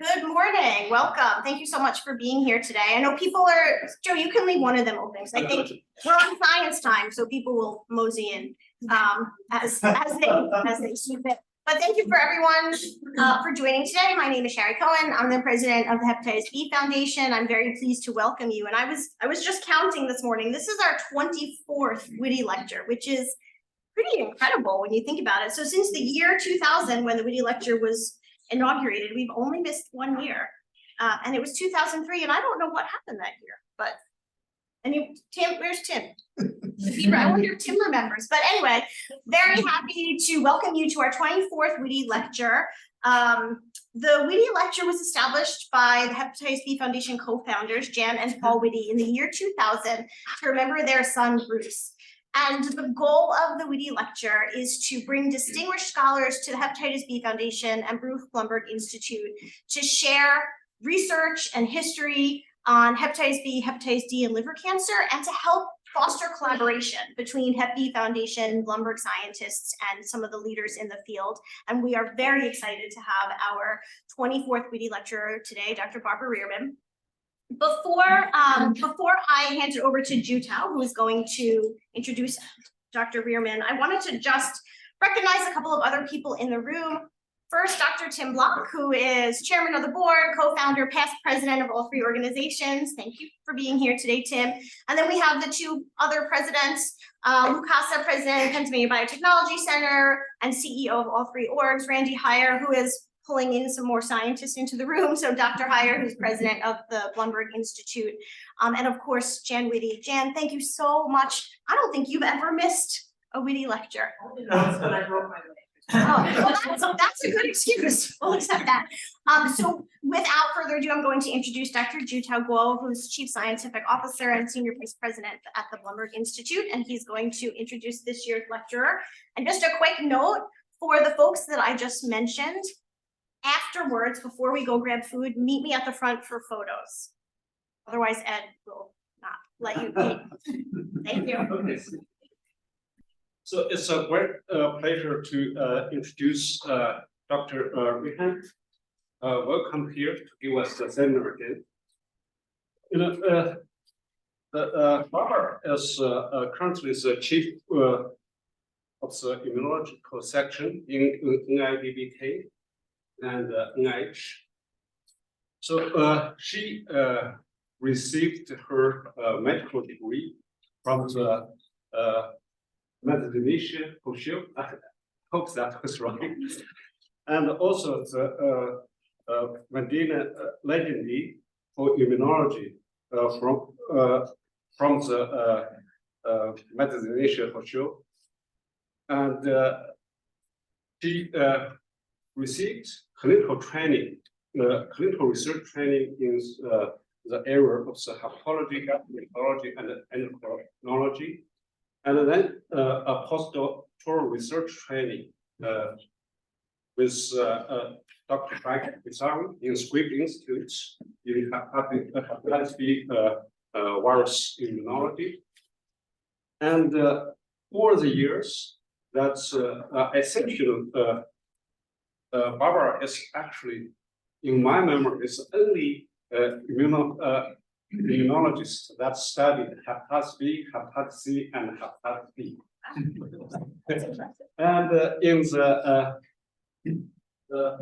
Good morning. Welcome. Thank you so much for being here today. I know people are, Joe, you can leave one of them open because I think we're on science time, so people will mosey in as they see fit. But thank you for everyone for joining today. My name is Sherry Cohen. I'm the president of the Hepatitis B Foundation. I'm very pleased to welcome you. And I was just counting this morning. This is our 24th Witte lecture, which is pretty incredible when you think about it. So since the year 2000, when the Witte lecture was inaugurated, we've only missed 1 year, and it was 2003, and I don't know what happened that year. But Tim, where's Tim? I wonder if Tim remembers. But anyway, very happy to welcome you to our 24th Witte lecture. The Witte lecture was established by the Hepatitis B Foundation co-founders Jan and Paul Witte in the year 2000 to remember their son Bruce. And the goal of the Witte lecture is to bring distinguished scholars to the Hepatitis B Foundation and Bruce Blumberg Institute to share research and history on hepatitis B, hepatitis D, and liver cancer, and to help foster collaboration between Hep B Foundation, Blumberg scientists, and some of the leaders in the field. And we are very excited to have our 24th Witte lecturer today, Dr. Barbara Rehermann. Before I hand it over to Jutau, who is going to introduce Dr. Rehermann, I wanted to just recognize a couple of other people in the room. First, Dr. Tim Block, who is chairman of the board, co-founder, past president of all three organizations. Thank you for being here today, Tim. And then we have the two other presidents, Lucasa, president, Pennsylvania Biotechnology Center, and CEO of all three orgs, Randy Heyer, who is pulling in some more scientists into the room. So Dr. Heyer, who's president of the Blumberg Institute. And of course, Jan Witte. Jan, thank you so much. I don't think you've ever missed a Witte lecture. Oh, well, that's a good excuse. We'll accept that. So without further ado, I'm going to introduce Dr. Jutau Guo, who's Chief Scientific Officer and Senior Vice President at the Blumberg Institute, and he's going to introduce this year's lecturer. And just a quick note for the folks that I just mentioned, afterwards, before we go grab food, meet me at the front for photos. Otherwise, Ed will not let you eat. Thank you. Okay. So it's a great pleasure to introduce Dr. Rehermann. Welcome here to give us the seminar again. You know, Barbara is currently the chief of the Immunological Section in NIDDK and NIH. So she received her medical degree from the Medizinische Hochschule. I hope that was right. And also the legendi for immunology from the Medizinische Hochschule. And she received clinical training, clinical research training in the area of the hepatology, gastrointestinal, and endocrinology, and then a postdoctoral research training with Dr. Francis Chisari in Scripps Institute in hepatitis B virus immunology. And over the years, that's essential. Barbara is actually, in my memory, is the only immunologist that studied hepatitis B, hepatitis C, and hepatitis B. And in the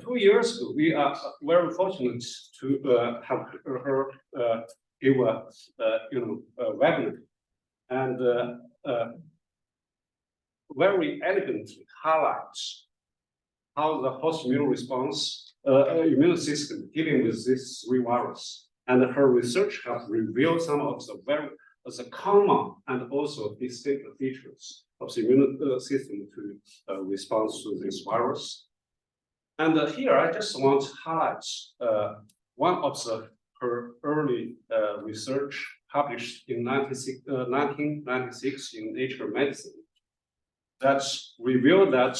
2 years ago, we are very fortunate to have her give a webinar, and very elegantly highlights how the host immune response, immune system dealing with these three viruses. And her research has revealed some of the common and also distinct features of the immune system to respond to this virus. And here I just want to highlight one of her early research published in 1996 in Nature Medicine that revealed that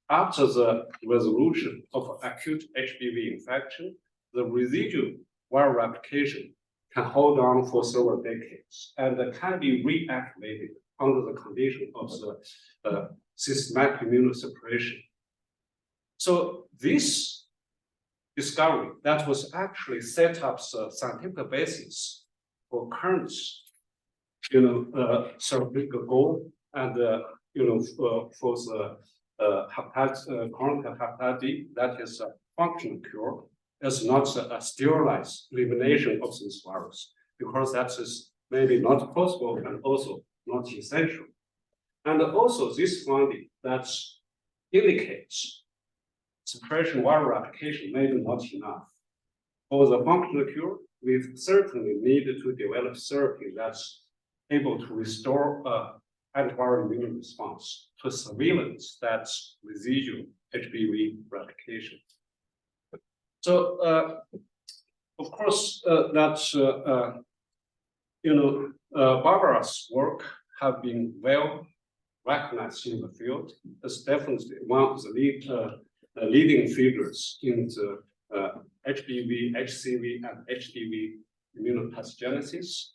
after the resolution of acute HBV infection, the residual viral replication can hold on for several decades and can be reactivated under the condition of the systematic immunosuppression. So this discovery that was actually set up the scientific basis for current, therapeutic goal and, for the chronic hepatitis, that is a functional cure, is not a sterilized elimination of this virus, because that is maybe not possible and also not essential. And also this finding that indicates suppression viral application may be not enough. For the functional cure, we certainly need to develop therapy that's able to restore antiviral immune response to surveillance that's residual HBV replication. So, of course, Barbara's work have been well recognized in the field. It's definitely one of the leading figures in the HBV, HCV, and HDV immunopathogenesis.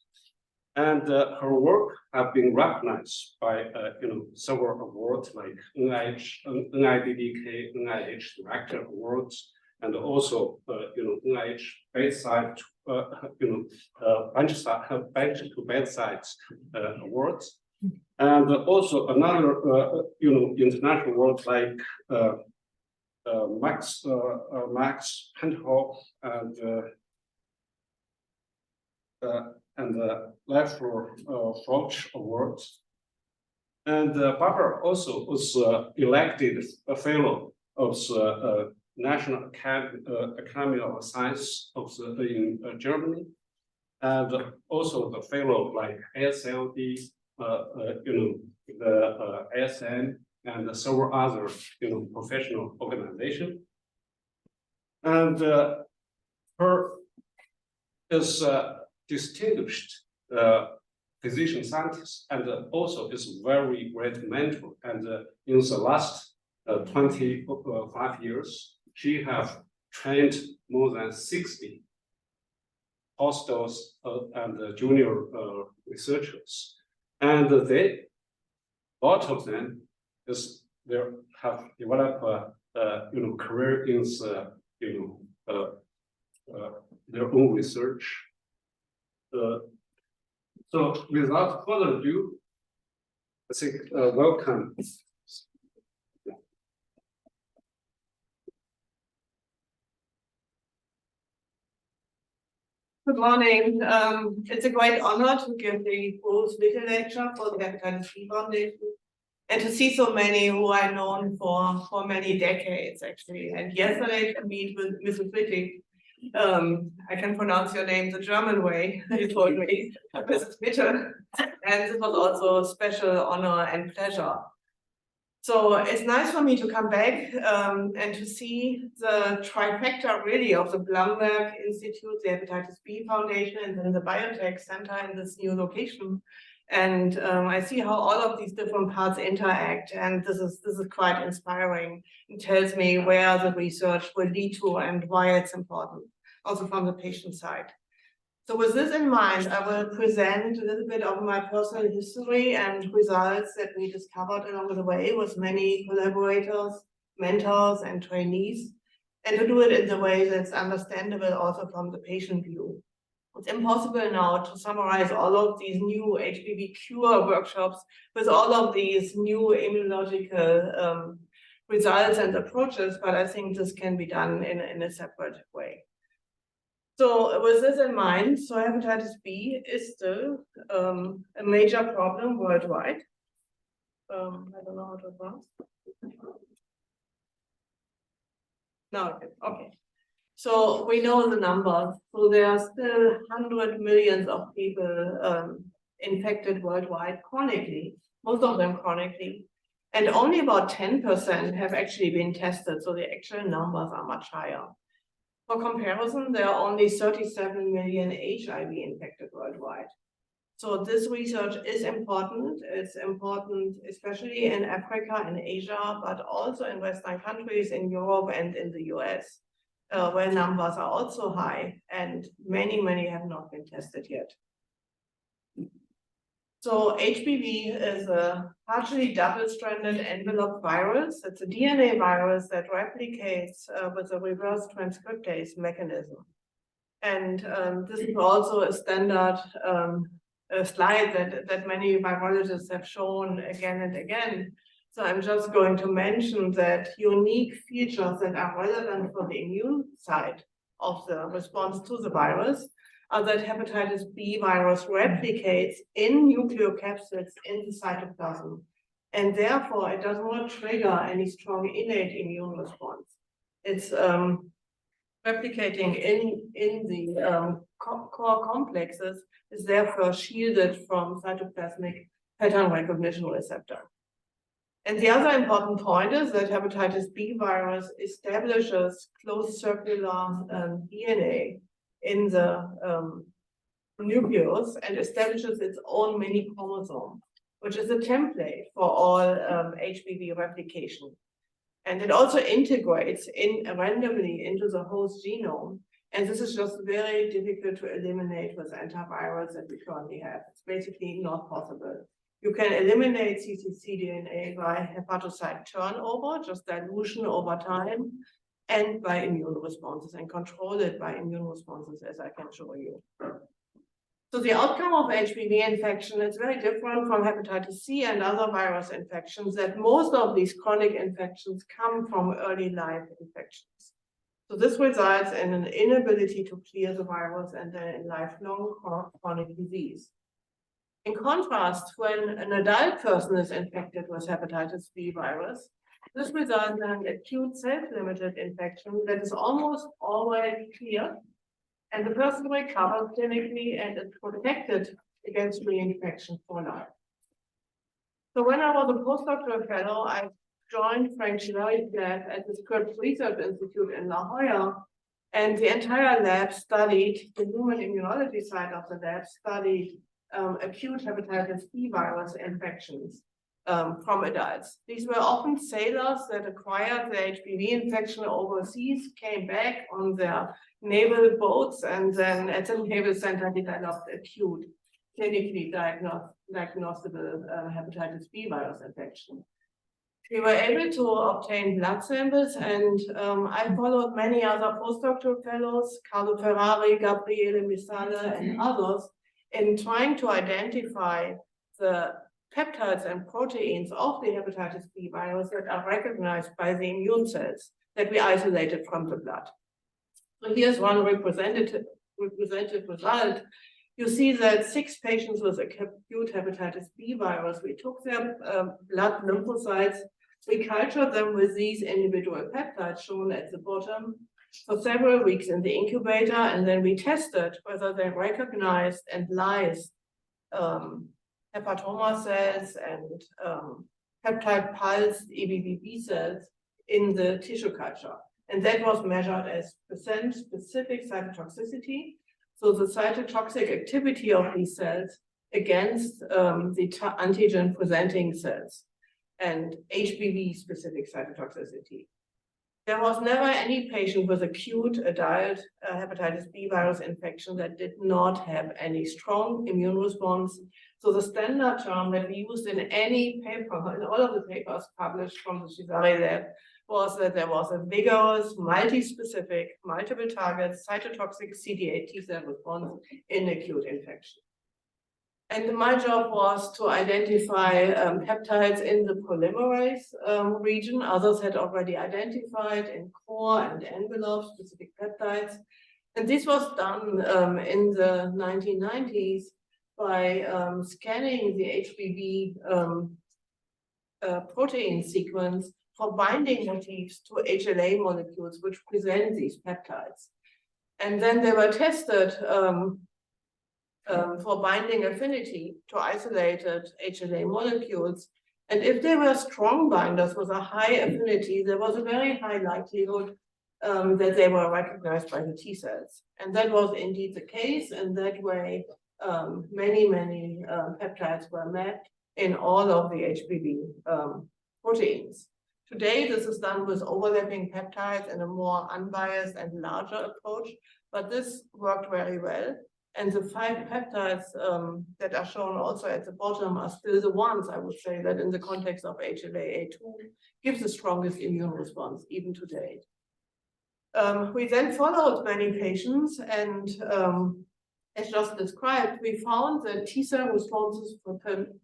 And her work have been recognized by several awards like NIDDK, NIH Director Awards, and also NIH bedside bench to bedside awards, and also another international award like Max Penthoff and the Leffler Froch Awards. And Barbara also was elected a fellow of the National Academy of Science in Germany, and also the fellow like ASLD, the ASN, and several other professional organizations. And her is distinguished physician scientist, and also is very great mentor. And in the last 25 years, she have trained more than 60 postdocs and junior researchers, and a lot of them have developed career in their own research. So without further ado, I think welcome. Good morning. It's a great honor to give the Bruce Witte lecture for the Hepatitis B Foundation, and to see so many who I've known for many decades, actually. And yesterday to meet with Mrs. Witte, I can pronounce your name the German way, you told me, Mrs. Witte, and this was also a special honor and pleasure. So it's nice for me to come back and to see the trifecta really of the Blumberg Institute, the Hepatitis B Foundation, and then the Biotech Center in this new location. And I see how all of these different parts interact, and this is quite inspiring. It tells me where the research will lead to and why it's important, also from the patient side. So with this in mind, I will present a little bit of my personal history and results that we discovered along the way with many collaborators, mentors, and trainees, and to do it in the way that's understandable also from the patient view. It's impossible now to summarize all of these new HBV cure workshops with all of these new immunological results and approaches, but I think this can be done in a separate way. So with this in mind, so hepatitis B is still a major problem worldwide. I don't know how to advance. No, okay. So we know the numbers. So there are still 100 million of people infected worldwide chronically, most of them chronically. And only about 10% have actually been tested. So the actual numbers are much higher. For comparison, there are only 37 million HIV infected worldwide. So this research is important. It's important, especially in Africa and Asia, but also in Western countries, in Europe and in the US, where numbers are also high, and many have not been tested yet. So HBV is a partially double-stranded envelope virus. It's a DNA virus that replicates with a reverse transcriptase mechanism. And this is also a standard slide that many virologists have shown again and again. So I'm just going to mention that unique features that are relevant for the immune side of the response to the virus are that hepatitis B virus replicates in nucleocapsids in the cytoplasm, and therefore it does not trigger any strong innate immune response. It's replicating in the core complexes, is therefore shielded from cytoplasmic pattern recognition receptor. And the other important point is that hepatitis B virus establishes closed circular DNA in the nucleus and establishes its own mini chromosome, which is a template for all HBV replication. And it also integrates randomly into the host genome. And this is just very difficult to eliminate with antivirals that we currently have. It's basically not possible. You can eliminate cccDNA by hepatocyte turnover, just dilution over time, and by immune responses, and control it by immune responses, as I can show you. So the outcome of HBV infection is very different from hepatitis C and other virus infections, that most of these chronic infections come from early life infections. So this results in an inability to clear the virus and then in lifelong chronic disease. In contrast, when an adult person is infected with hepatitis B virus, this results in an acute self-limited infection that is almost always clear, and the person recovers clinically and is protected against reinfection for life. So when I was a postdoctoral fellow, I joined Francis Chisari's lab at the Scripps Research Institute in La Jolla, and the entire lab studied, the human immunology side of the lab studied acute hepatitis B virus infections from adults. These were often sailors that acquired the HBV infection overseas, came back on their naval boats, and then at the Naval Center developed acute, clinically diagnosable hepatitis B virus infection. We were able to obtain blood samples, and I followed many other postdoctoral fellows, Carlo Ferrari, Gabriele Misale, and others, in trying to identify the peptides and proteins of the hepatitis B virus that are recognized by the immune cells that we isolated from the blood. So here's one representative result. You see that 6 patients with acute hepatitis B virus, we took their blood lymphocytes, we cultured them with these individual peptides shown at the bottom for several weeks in the incubator, and then we tested whether they recognized and lysed hepatoma cells and peptide pulsed EBV B cells in the tissue culture. And that was measured as % specific cytotoxicity. So the cytotoxic activity of these cells against the antigen presenting cells and HBV specific cytotoxicity. There was never any patient with acute adult hepatitis B virus infection that did not have any strong immune response. So the standard term that we used in any paper, in all of the papers published from the Chisari lab, was that there was a vigorous, multi-specific, multiple target cytotoxic CD8 T cell response in acute infection. And my job was to identify peptides in the polymerase region. Others had already identified in core and envelope specific peptides. And this was done in the 1990s by scanning the HBV protein sequence for binding motifs to HLA molecules which present these peptides. And then they were tested for binding affinity to isolated HLA molecules. And if they were strong binders with a high affinity, there was a very high likelihood that they were recognized by the T cells. And that was indeed the case. And that way, many peptides were mapped in all of the HBV proteins. Today, this is done with overlapping peptides in a more unbiased and larger approach, but this worked very well. And the 5 peptides that are shown also at the bottom are still the ones, I would say, that in the context of HLA-A2 gives the strongest immune response, even today. We then followed many patients, and as just described, we found that T-cell responses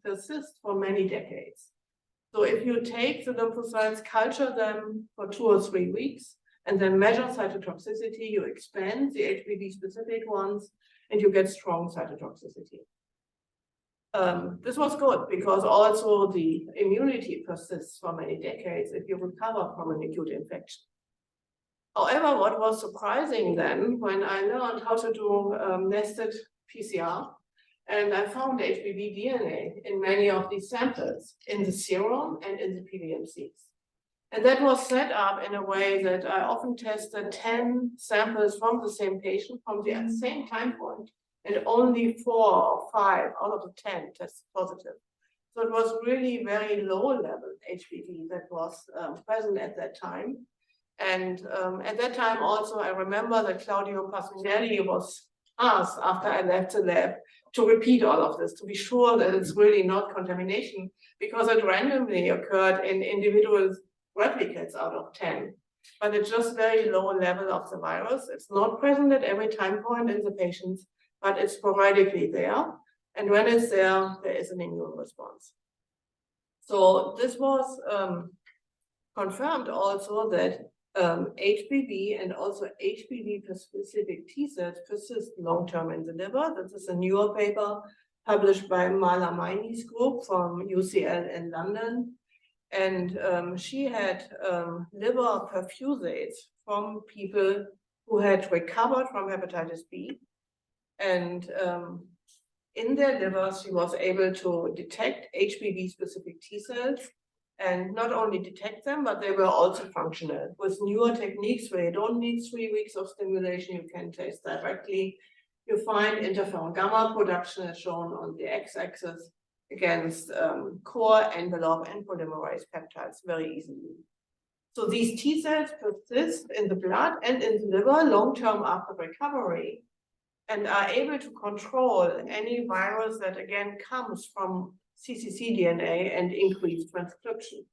persist for many decades. So if you take the lymphocytes, culture them for 2 or 3 weeks, and then measure cytotoxicity, you expand the HPV-specific ones, and you get strong cytotoxicity. This was good because also the immunity persists for many decades if you recover from an acute infection. However, what was surprising then, when I learned how to do nested PCR, and I found HPV DNA in many of these samples, in the serum and in the PBMCs. And that was set up in a way that I often tested 10 samples from the same patient from the same time point, and only 4 or 5 out of the 10 tested positive. So it was really very low level HPV that was present at that time. And at that time also, I remember that Claudio Pasquinelli was asked after I left the lab to repeat all of this, to be sure that it's really not contamination, because it randomly occurred in individual replicates out of 10. But it's just very low level of the virus. It's not present at every time point in the patients, but it's sporadically there. And when it's there, there is an immune response. So this was confirmed also that HPV and also HPV-specific T-cells persist long-term in the liver. This is a newer paper published by Mala Mainy's group from UCL in London. And she had liver perfusates from people who had recovered from hepatitis B. And in their livers, she was able to detect HPV-specific T-cells, and not only detect them, but they were also functional. With newer techniques where you don't need 3 weeks of stimulation, you can test directly. You find interferon gamma production as shown on the x-axis against core, envelope, and polymerase peptides very easily. So these T-cells persist in the blood and in the liver long-term after recovery, and are able to control any virus that again comes from cccDNA and increased transcription.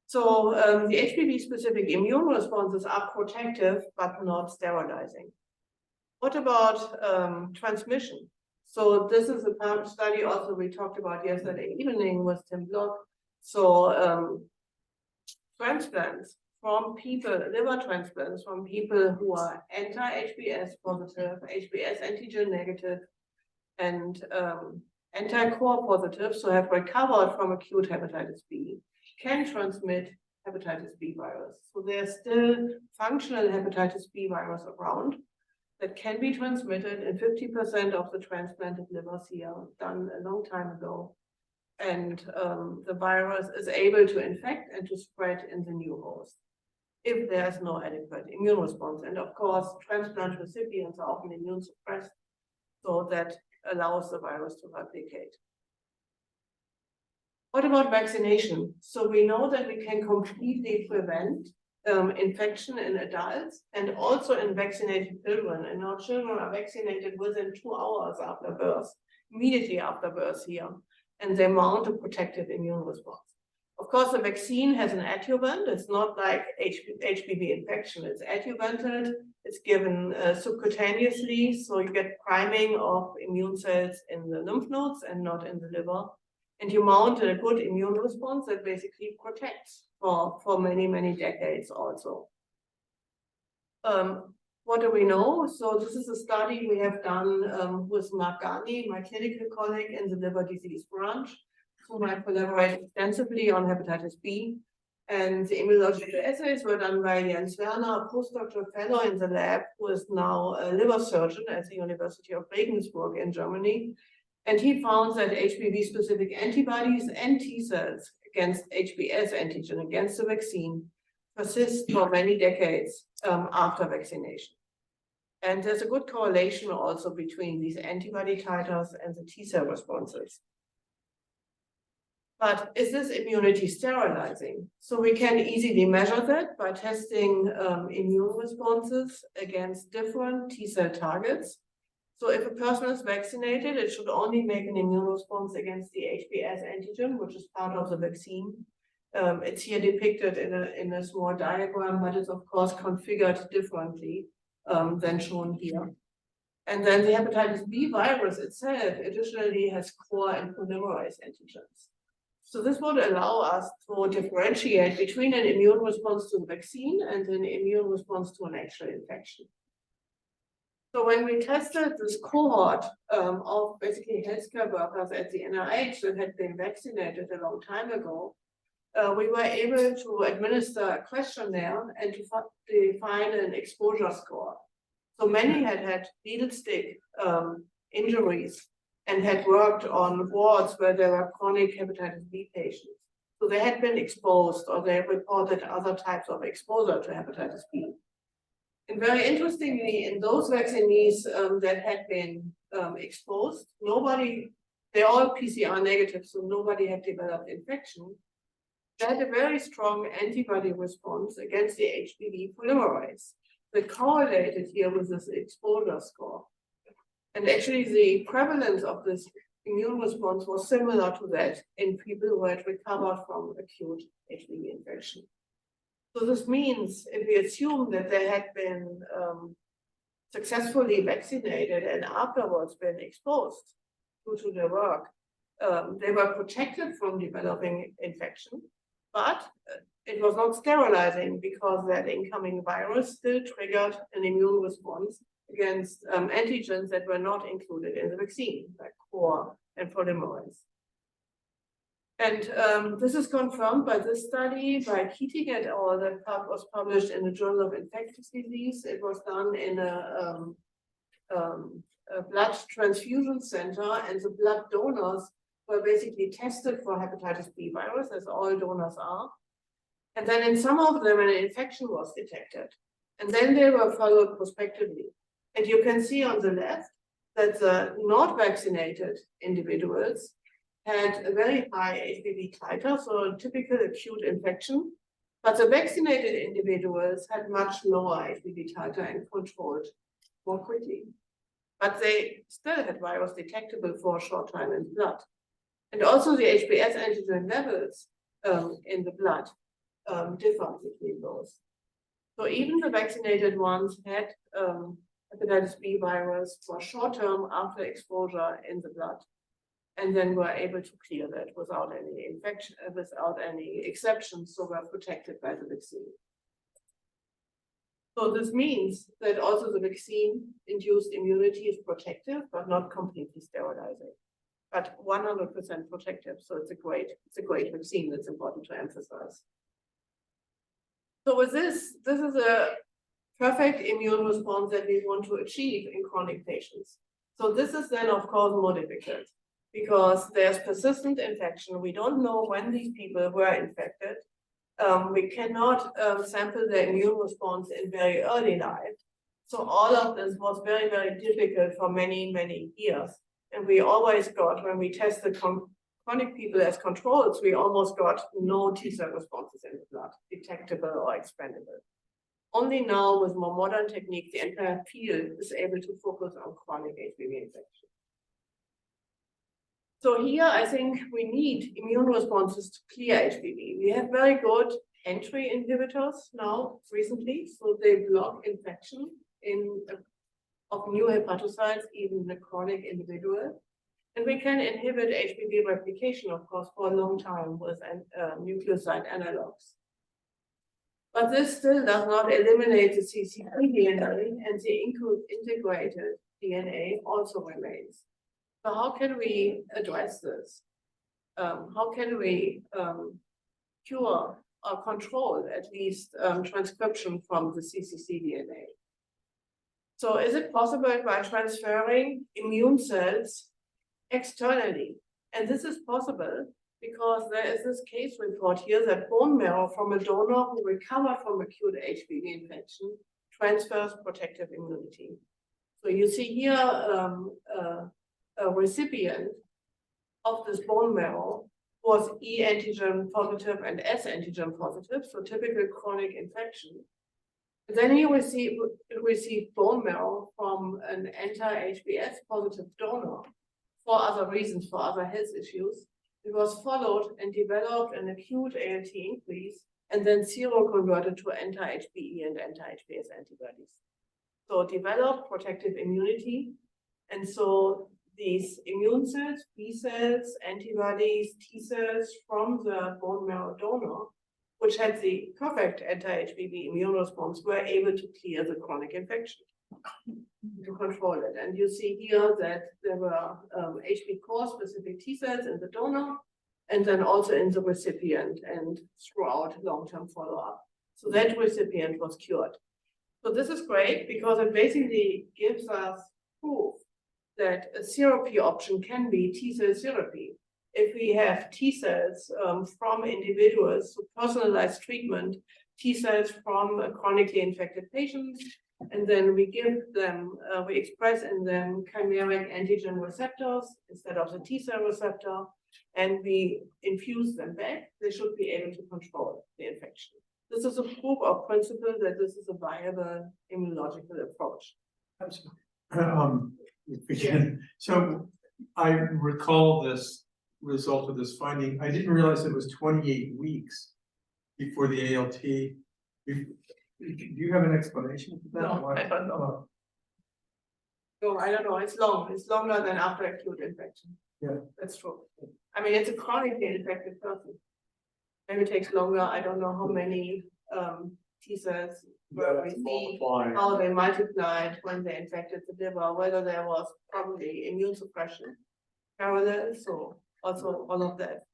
So the HPV-specific immune responses are protective, but not sterilizing. What about transmission? So this is a study also we talked about yesterday evening with Tim Block. So transplants from people, liver transplants from people who are anti-HBs positive, HBs antigen negative, and anti-core positive, so have recovered from acute hepatitis B, can transmit hepatitis B virus. So there's still functional hepatitis B virus around that can be transmitted in 50% of the transplanted livers here, done a long time ago. And the virus is able to infect and to spread in the new host if there's no adequate immune response. And of course, transplant recipients are often immune suppressed, so that allows the virus to replicate. What about vaccination? So we know that we can completely prevent infection in adults and also in vaccinated children. And our children are vaccinated within 2 hours after birth, immediately after birth here, and they mount a protective immune response. Of course, the vaccine has an adjuvant. It's not like HPV infection. It's adjuvanted. It's given subcutaneously, so you get priming of immune cells in the lymph nodes and not in the liver. And you mount a good immune response that basically protects for many, many decades also. What do we know? So this is a study we have done with Mark Garney, my clinical colleague in the liver disease branch, whom I collaborate extensively on hepatitis B. And the immunological assays were done by Jens Werner, a postdoctoral fellow in the lab, who is now a liver surgeon at the University of Regensburg in Germany. And he found that HPV-specific antibodies and T-cells against HBs antigen, against the vaccine, persist for many decades after vaccination. And there's a good correlation also between these antibody titers and the T-cell responses. But is this immunity sterilizing? So we can easily measure that by testing immune responses against different T-cell targets. So if a person is vaccinated, it should only make an immune response against the HBs antigen, which is part of the vaccine. It's here depicted in a small diagram, but it's of course configured differently than shown here. And then the hepatitis B virus itself additionally has core and polymerase antigens. So this would allow us to differentiate between an immune response to the vaccine and an immune response to an actual infection. So when we tested this cohort of basically healthcare workers at the NIH that had been vaccinated a long time ago, we were able to administer a questionnaire and to define an exposure score. So many had needle stick injuries and had worked on wards where there were chronic hepatitis B patients. So they had been exposed or they reported other types of exposure to hepatitis B. And very interestingly, in those vaccinees that had been exposed, they're all PCR negative, so nobody had developed infection. They had a very strong antibody response against the HBV polymerase that correlated here with this exposure score. And actually the prevalence of this immune response was similar to that in people who had recovered from acute HBV infection. So this means if we assume that they had been successfully vaccinated and afterwards been exposed due to their work, they were protected from developing infection, but it was not sterilizing because that incoming virus still triggered an immune response against antigens that were not included in the vaccine, like core and polymerase. And this is confirmed by this study by Keating et al. That was published in the Journal of Infectious Disease. It was done in a blood transfusion center, and the blood donors were basically tested for hepatitis B virus, as all donors are. And then in some of them, an infection was detected. And then they were followed prospectively. And you can see on the left that the not vaccinated individuals had a very high HBV titer, so a typical acute infection. But the vaccinated individuals had much lower HBV titer and controlled more quickly. But they still had virus detectable for a short time in blood. And also the HBs antigen levels in the blood differ between those. So even the vaccinated ones had hepatitis B virus for short term after exposure in the blood, and then were able to clear that without any infection, without any exceptions, so were protected by the vaccine. So this means that also the vaccine-induced immunity is protective, but not completely sterilizing, but 100% protective. So it's a great vaccine. That's important to emphasize. So with this is a perfect immune response that we want to achieve in chronic patients. So this is then, of course, more difficult because there's persistent infection. We don't know when these people were infected. We cannot sample the immune response in very early life. So all of this was very, very difficult for many, many years. And we always got, when we tested chronic people as controls, we almost got no T-cell responses in the blood, detectable or expandable. Only now, with more modern techniques, the entire field is able to focus on chronic HBV infection. So here, I think we need immune responses to clear HBV. We have very good entry inhibitors now, recently, so they block infection of new hepatocytes, even in a chronic individual. And we can inhibit HBV replication, of course, for a long time with nucleoside analogs. But this still does not eliminate the cccDNA, and the integrated DNA also remains. So how can we address this? How can we cure or control at least transcription from the cccDNA? So is it possible by transferring immune cells externally? And this is possible because there is this case report here that bone marrow from a donor who recovered from acute HBV infection transfers protective immunity. So you see here a recipient of this bone marrow was E antigen positive and S antigen positive, so typical chronic infection. Then he received bone marrow from an anti-HBs positive donor for other reasons, for other health issues. It was followed and developed an acute ALT increase and then seroconverted to anti-HBe and anti-HBs antibodies. So developed protective immunity. And so these immune cells, B cells, antibodies, T cells from the bone marrow donor, which had the perfect anti-HBV immune response, were able to clear the chronic infection, to control it. And you see here that there were HB core specific T cells in the donor, and then also in the recipient and throughout long-term follow-up. So that recipient was cured. So this is great because it basically gives us proof that a therapy option can be T cell therapy. If we have T cells from individuals to personalized treatment, T cells from chronically infected patients, and then we give them, we express in them chimeric antigen receptors instead of the T cell receptor, and we infuse them back, they should be able to control the infection. This is a proof of principle that this is a viable immunological approach. So I recall this result of this finding. I didn't realize it was 28 weeks before the ALT. Do you have an explanation for that? No, I don't know. No, I don't know. It's long. It's longer than after acute infection. Yeah, that's true. I mean, it's a chronically infected person. Maybe it takes longer. I don't know how many T cells were received, how they multiplied when they infected the liver, whether there was probably immune suppression parallel, so also all of that.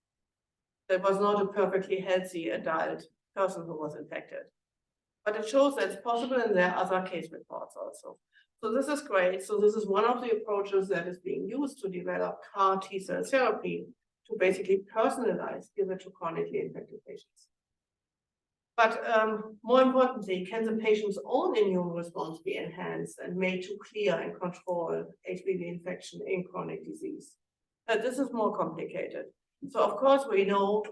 There was not a perfectly healthy adult person who was infected. But it shows that it's possible, and there are other case reports also. So this is great. So this is one of the approaches that is being used to develop CAR T cell therapy to basically personalize, give it to chronically infected patients. But more importantly, can the patient's own immune response be enhanced and made to clear and control HBV infection in chronic disease? This is more complicated. So of course we know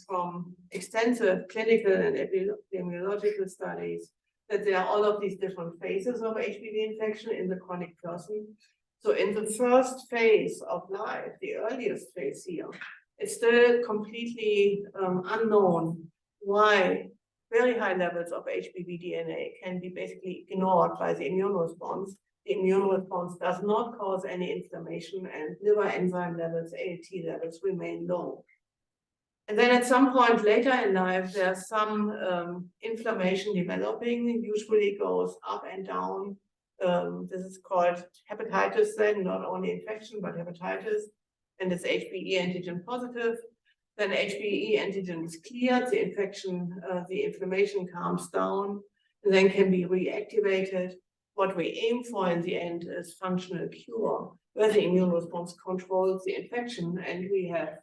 from extensive clinical and epidemiological studies that there are all of these different phases of HBV infection in the chronic person. So in the first phase of life, the earliest phase here, it's still completely unknown why very high levels of HBV DNA can be basically ignored by the immune response. The immune response does not cause any inflammation, and liver enzyme levels, ALT levels, remain low. And then at some point later in life, there's some inflammation developing, usually goes up and down. This is called hepatitis then, not only infection, but hepatitis, and it's HBe antigen positive. Then HBe antigen is cleared, the infection, the inflammation calms down, and then can be reactivated. What we aim for in the end is functional cure, where the immune response controls the infection, and we have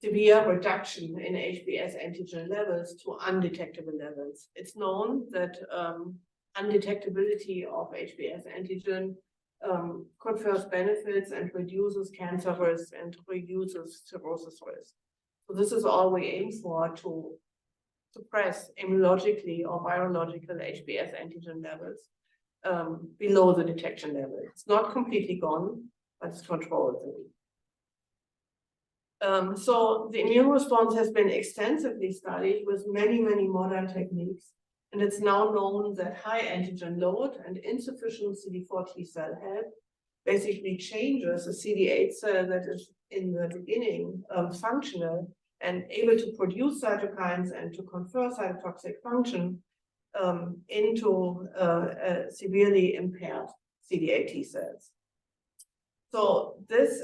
severe reduction in HBs antigen levels to undetectable levels. It's known that undetectability of HBs antigen confers benefits and reduces cancer risk and reduces cirrhosis risk. So this is all we aim for, to suppress immunologically or virological HBs antigen levels below the detection level. It's not completely gone, but it's controlled. So the immune response has been extensively studied with many, many modern techniques. And it's now known that high antigen load and insufficient CD4 T cell help basically changes a CD8 cell that is in the beginning functional and able to produce cytokines and to confer cytotoxic function into severely impaired CD8 T cells. So this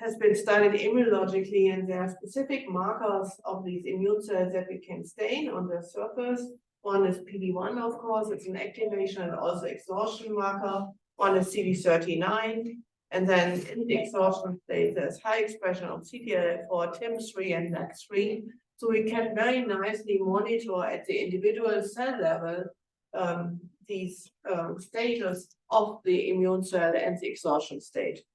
has been studied immunologically, and there are specific markers of these immune cells that we can stain on their surface. One is PD-1, of course, it's an activation and also exhaustion marker. One is CD39, and then in the exhaustion state, there's high expression of CTLA4, TIM3, and NAC3. So we can very nicely monitor at the individual cell level these status of the immune cell and the exhaustion state.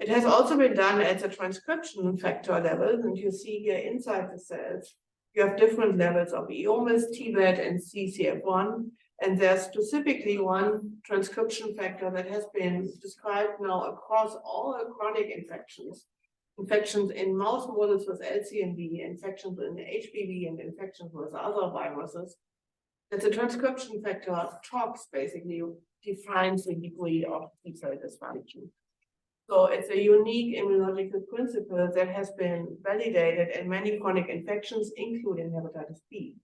It has also been done at the transcription factor level, and you see here inside the cells you have different levels of EOMIS, TBET, and CCF1. And there's specifically one transcription factor that has been described now across all chronic infections. Infections in mouse models with LCMV, infections in HBV, and infections with other viruses. That the transcription factor TOX basically defines the degree of T cell dysfunction. So it's a unique immunological principle that has been validated in many chronic infections, including hepatitis B.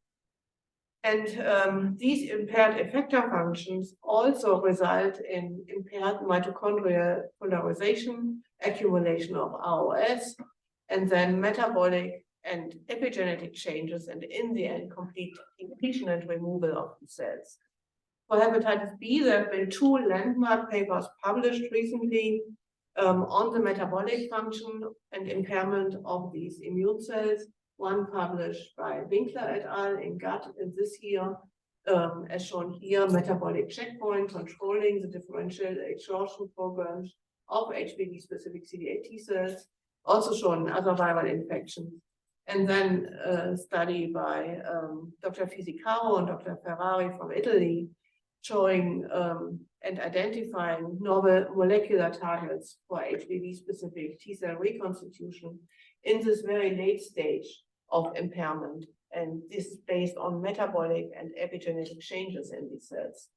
And these impaired effector functions also result in impaired mitochondrial polarization, accumulation of ROS, and then metabolic and epigenetic changes, and in the end, complete depletion and removal of the cells. For hepatitis B, there have been 2 landmark papers published recently on the metabolic function and impairment of these immune cells. One published by Winkler et al. In Gut this year, as shown here, metabolic checkpoint controlling the differential exhaustion programs of HBV-specific CD8 T cells, also shown in other viral infections. And then a study by Dr. Fisicaro and Dr. Ferrari from Italy, showing and identifying novel molecular targets for HBV-specific T cell reconstitution in this very late stage of impairment. And this is based on metabolic and epigenetic changes in these cells.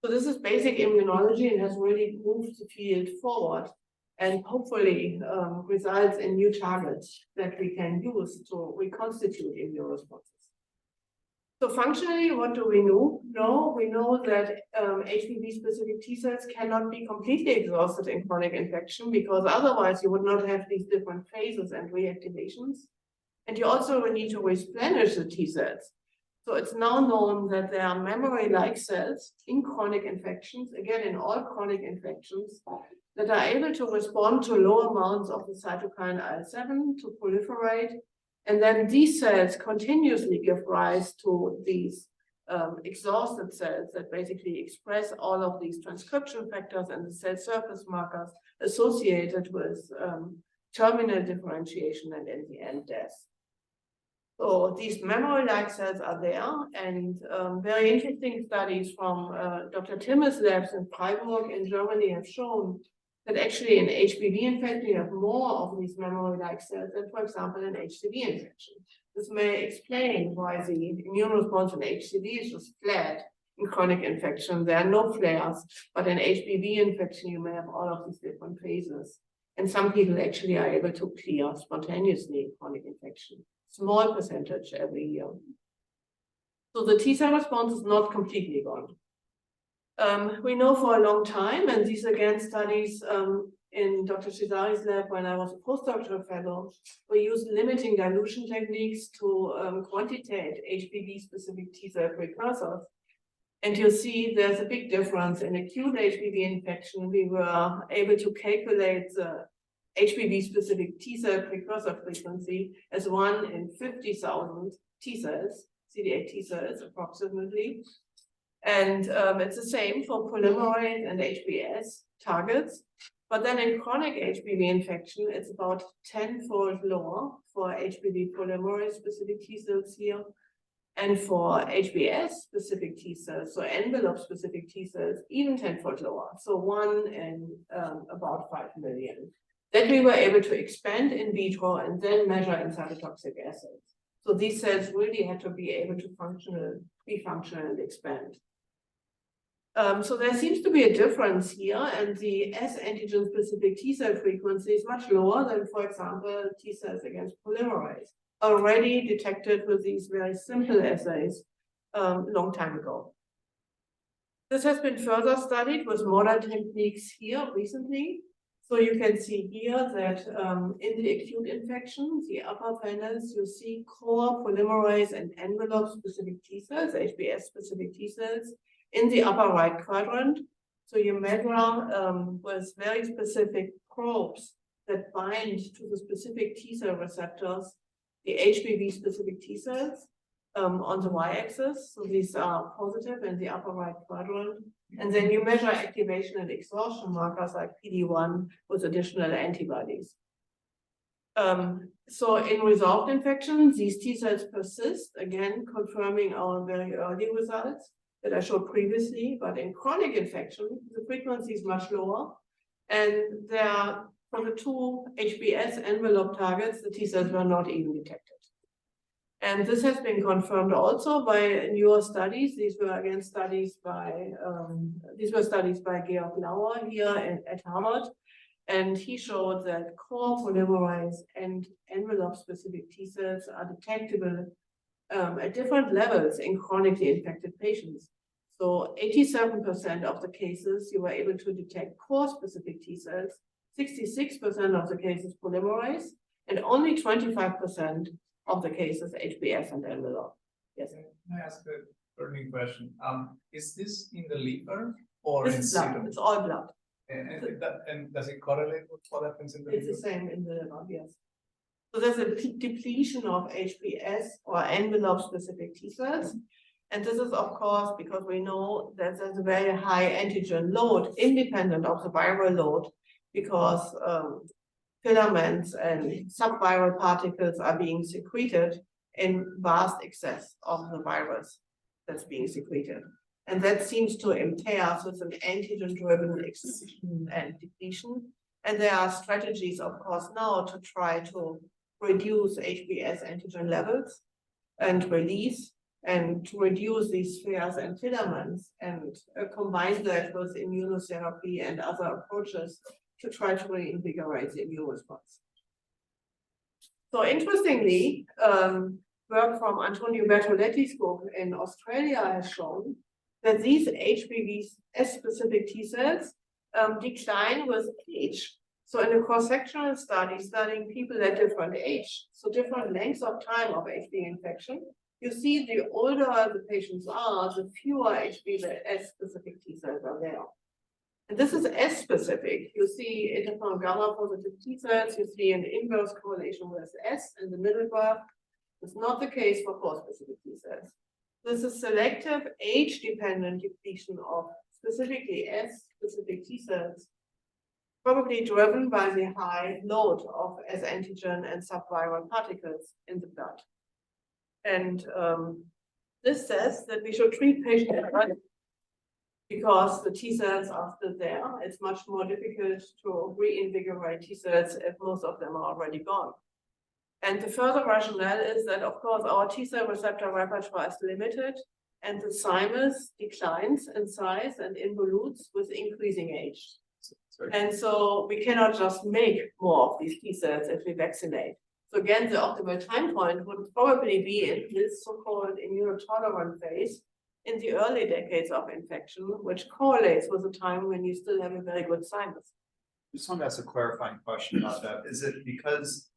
So this is basic immunology and has really moved the field forward, and hopefully results in new targets that we can use to reconstitute immune responses. So functionally, what do we know? We know that HBV-specific T cells cannot be completely exhausted in chronic infection, because otherwise you would not have these different phases and reactivations. And you also need to replenish the T cells. So it's now known that there are memory-like cells in chronic infections, again in all chronic infections, that are able to respond to low amounts of the cytokine IL-7 to proliferate. And then these cells continuously give rise to these exhausted cells that basically express all of these transcription factors and the cell surface markers associated with terminal differentiation and in the end death. So these memory-like cells are there, and very interesting studies from Dr. Timmer's labs in Freiburg in Germany have shown that actually in HBV infection you have more of these memory-like cells than, for example, in HCV infection. This may explain why the immune response in HCV is just flat. In chronic infection, there are no flares, but in HBV infection, you may have all of these different phases. And some people actually are able to clear spontaneously chronic infection. Small percentage every year. So the T cell response is not completely gone. We know for a long time, and these again studies in Dr. Chisari's lab when I was a postdoctoral fellow, we use limiting dilution techniques to quantitate HBV-specific T cell precursors. And you see there's a big difference. In acute HBV infection, we were able to calculate the HBV-specific T cell precursor frequency as 1 in 50,000 T cells, CD8 T cells approximately. And it's the same for polymerase and HBS targets. But then in chronic HBV infection, it's about 10-fold lower for HBV polymerase-specific T cells here. And for HBS-specific T cells, so envelope-specific T cells, even 10-fold lower. So 1 in about 5 million. That we were able to expand in vitro and then measure in cytotoxic assays. So these cells really had to be able to be functional and expand. So there seems to be a difference here, and the S antigen specific T cell frequency is much lower than, for example, T cells against polymerase, already detected with these very simple assays long time ago. This has been further studied with modern techniques here recently. So you can see here that in the acute infection, the upper panels, you see core polymerase and envelope specific T cells, HBS specific T cells, in the upper right quadrant. So you measure with very specific probes that bind to the specific T cell receptors, the HBV specific T cells on the y-axis. So these are positive in the upper right quadrant. And then you measure activation and exhaustion markers like PD-1 with additional antibodies. So in resolved infections, these T cells persist, again, confirming our very early results that I showed previously, but in chronic infection, the frequency is much lower. And there are, for the two HBS envelope targets, the T cells were not even detected. And this has been confirmed also by newer studies. These were again studies by Georg Lauer here at Harvard. And he showed that core polymerase and envelope-specific T cells are detectable at different levels in chronically infected patients. So 87% of the cases, you were able to detect core-specific T cells, 66% of the cases polymerase, and only 25% of the cases HBS and envelope. Yes. Can I ask a burning question? Is this in the liver or This in is blood. serum? It's all blood. And does it correlate with what happens in the It's the liver? same in the liver, yes. So there's a depletion of HBS or envelope-specific T cells. And this is, of course, because we know that there's a very high antigen load independent of the viral load, because filaments and subviral particles are being secreted in vast excess of the virus that's being secreted. And that seems to impair, so it's an antigen-driven excision and depletion. And there are strategies, of course, now to try to reduce HBS antigen levels and release, and to reduce these spheres and filaments, and combine that with immunotherapy and other approaches to try to reinvigorate the immune response. So interestingly, work from Antonio Bertoletti's group in Australia has shown that these HBV-S-specific T cells decline with age. So in a cross-sectional study studying people at different age, so different lengths of time of HBV infection, you see the older the patients are, the fewer HBV-S-specific T cells are there. And this is S-specific. You see interferon gamma positive T cells, you see an inverse correlation with S in the middle graph. It's not the case for core-specific T cells. This is selective age-dependent depletion of specifically S-specific T cells, probably driven by the high load of S antigen and subviral particles in the blood. And this says that we should treat patients early, because the T cells are still there. It's much more difficult to reinvigorate T cells if most of them are already gone. And the further rationale is that, of course, our T cell receptor repertoire is limited, and the thymus declines in size and involutes with increasing age. And so we cannot just make more of these T cells if we vaccinate. So again, the optimal time point would probably be in this so-called immunotolerant phase in the early decades of infection, which correlates with the time when you still have a very good thymus. Just want to ask a clarifying question about that. Is it because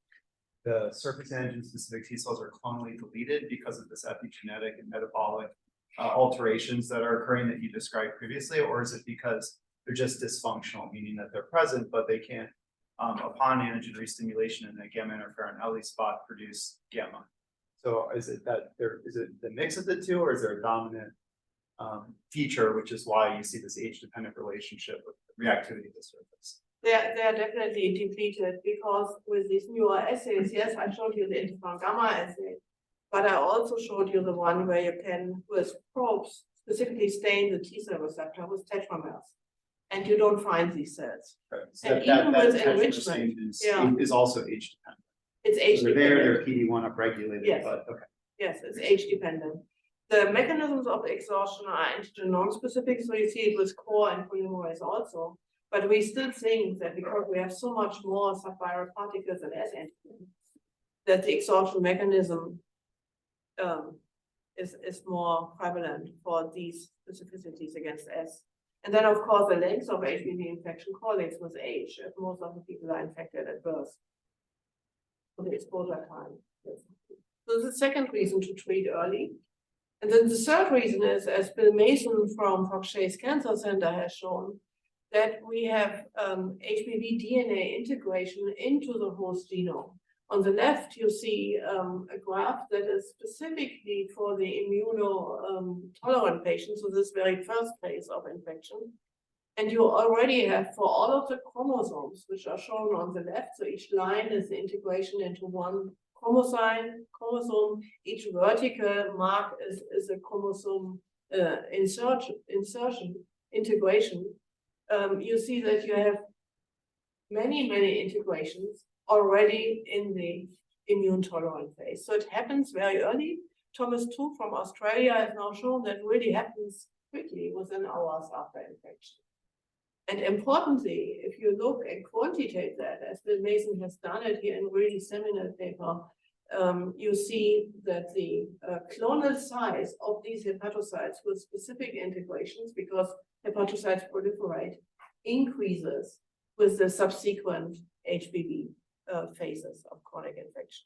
the surface antigen specific T cells are clonally deleted because of this epigenetic and metabolic alterations that are occurring that you described previously, or is it because they're just dysfunctional, meaning that they're present, but they can't, upon antigen restimulation in the gamma interferon LE spot, produce gamma? So is it that is it the mix of the two, or is there a dominant feature, which is why you see this age-dependent relationship with reactivity of the surface? They are definitely depleted, because with these newer assays, yes, I showed you the interferon gamma assay, but I also showed you the one where you can, with probes, specifically stain the T cell receptor with tetramers, and you don't find these cells. Right. So And even with enrichment, is also age-dependent. It's age So dependent. they're PD-1 upregulated, Yes. but okay. Yes, it's age dependent. The mechanisms of exhaustion are antigen non-specific, so you see it with core and polymerase also. But we still think that because we have so much more subviral particles and S antigen, that the exhaustion mechanism is more prevalent for these specificities against S. And then, of course, the length of HBV infection correlates with age, if most of the people are infected at birth. So the exposure time. So the second reason to treat early. And then the third reason is, as Bill Mason from Fox Chase Cancer Center has shown, that we have HBV DNA integration into the host genome. On the left, you see a graph that is specifically for the immunotolerant patients, so this very first phase of infection. And you already have for all of the chromosomes, which are shown on the left, so each line is the integration into one chromosome, each vertical mark is a chromosome integration. You see that you have many integrations already in the immune tolerant phase. So it happens very early. Thomas too from Australia has now shown that really happens quickly within hours after infection. And importantly, if you look and quantitate that, as Bill Mason has done it here in a really seminal paper, you see that the clonal size of these hepatocytes with specific integrations, because hepatocytes proliferate, increases with the subsequent HBV phases of chronic infection.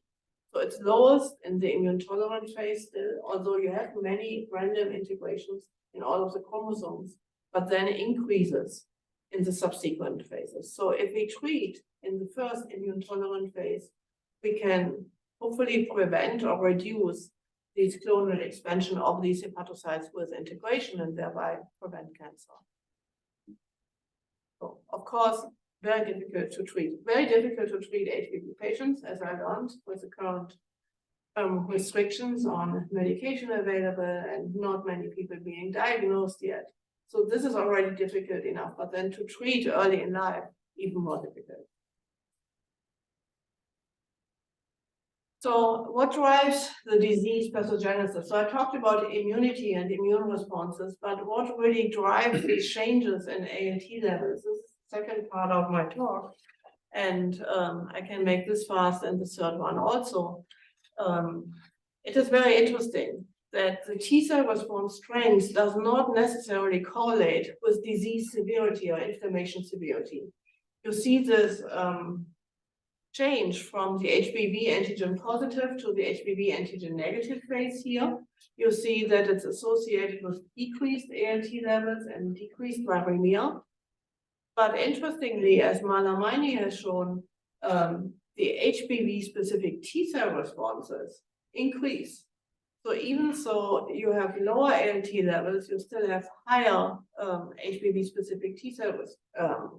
So it's lowest in the immune tolerant phase still, although you have many random integrations in all of the chromosomes, but then increases in the subsequent phases. So if we treat in the first immune tolerant phase, we can hopefully prevent or reduce this clonal expansion of these hepatocytes with integration and thereby prevent cancer. So, of course, very difficult to treat. Very difficult to treat HBV patients, as I learned, with the current restrictions on medication available and not many people being diagnosed yet. So this is already difficult enough, but then to treat early in life, even more difficult. So what drives the disease pathogenesis? So I talked about immunity and immune responses, but what really drives these changes in ALT levels? This is the second part of my talk. And I can make this fast and the third one also. It is very interesting that the T-cell response strength does not necessarily correlate with disease severity or inflammation severity. You see this change from the HBV antigen positive to the HBV antigen negative phase here. You see that it's associated with decreased ALT levels and decreased viremia. But interestingly, as Malamaini has shown, the HBV specific T-cell responses increase. So even so you have lower ALT levels, you still have higher HBV specific T-cell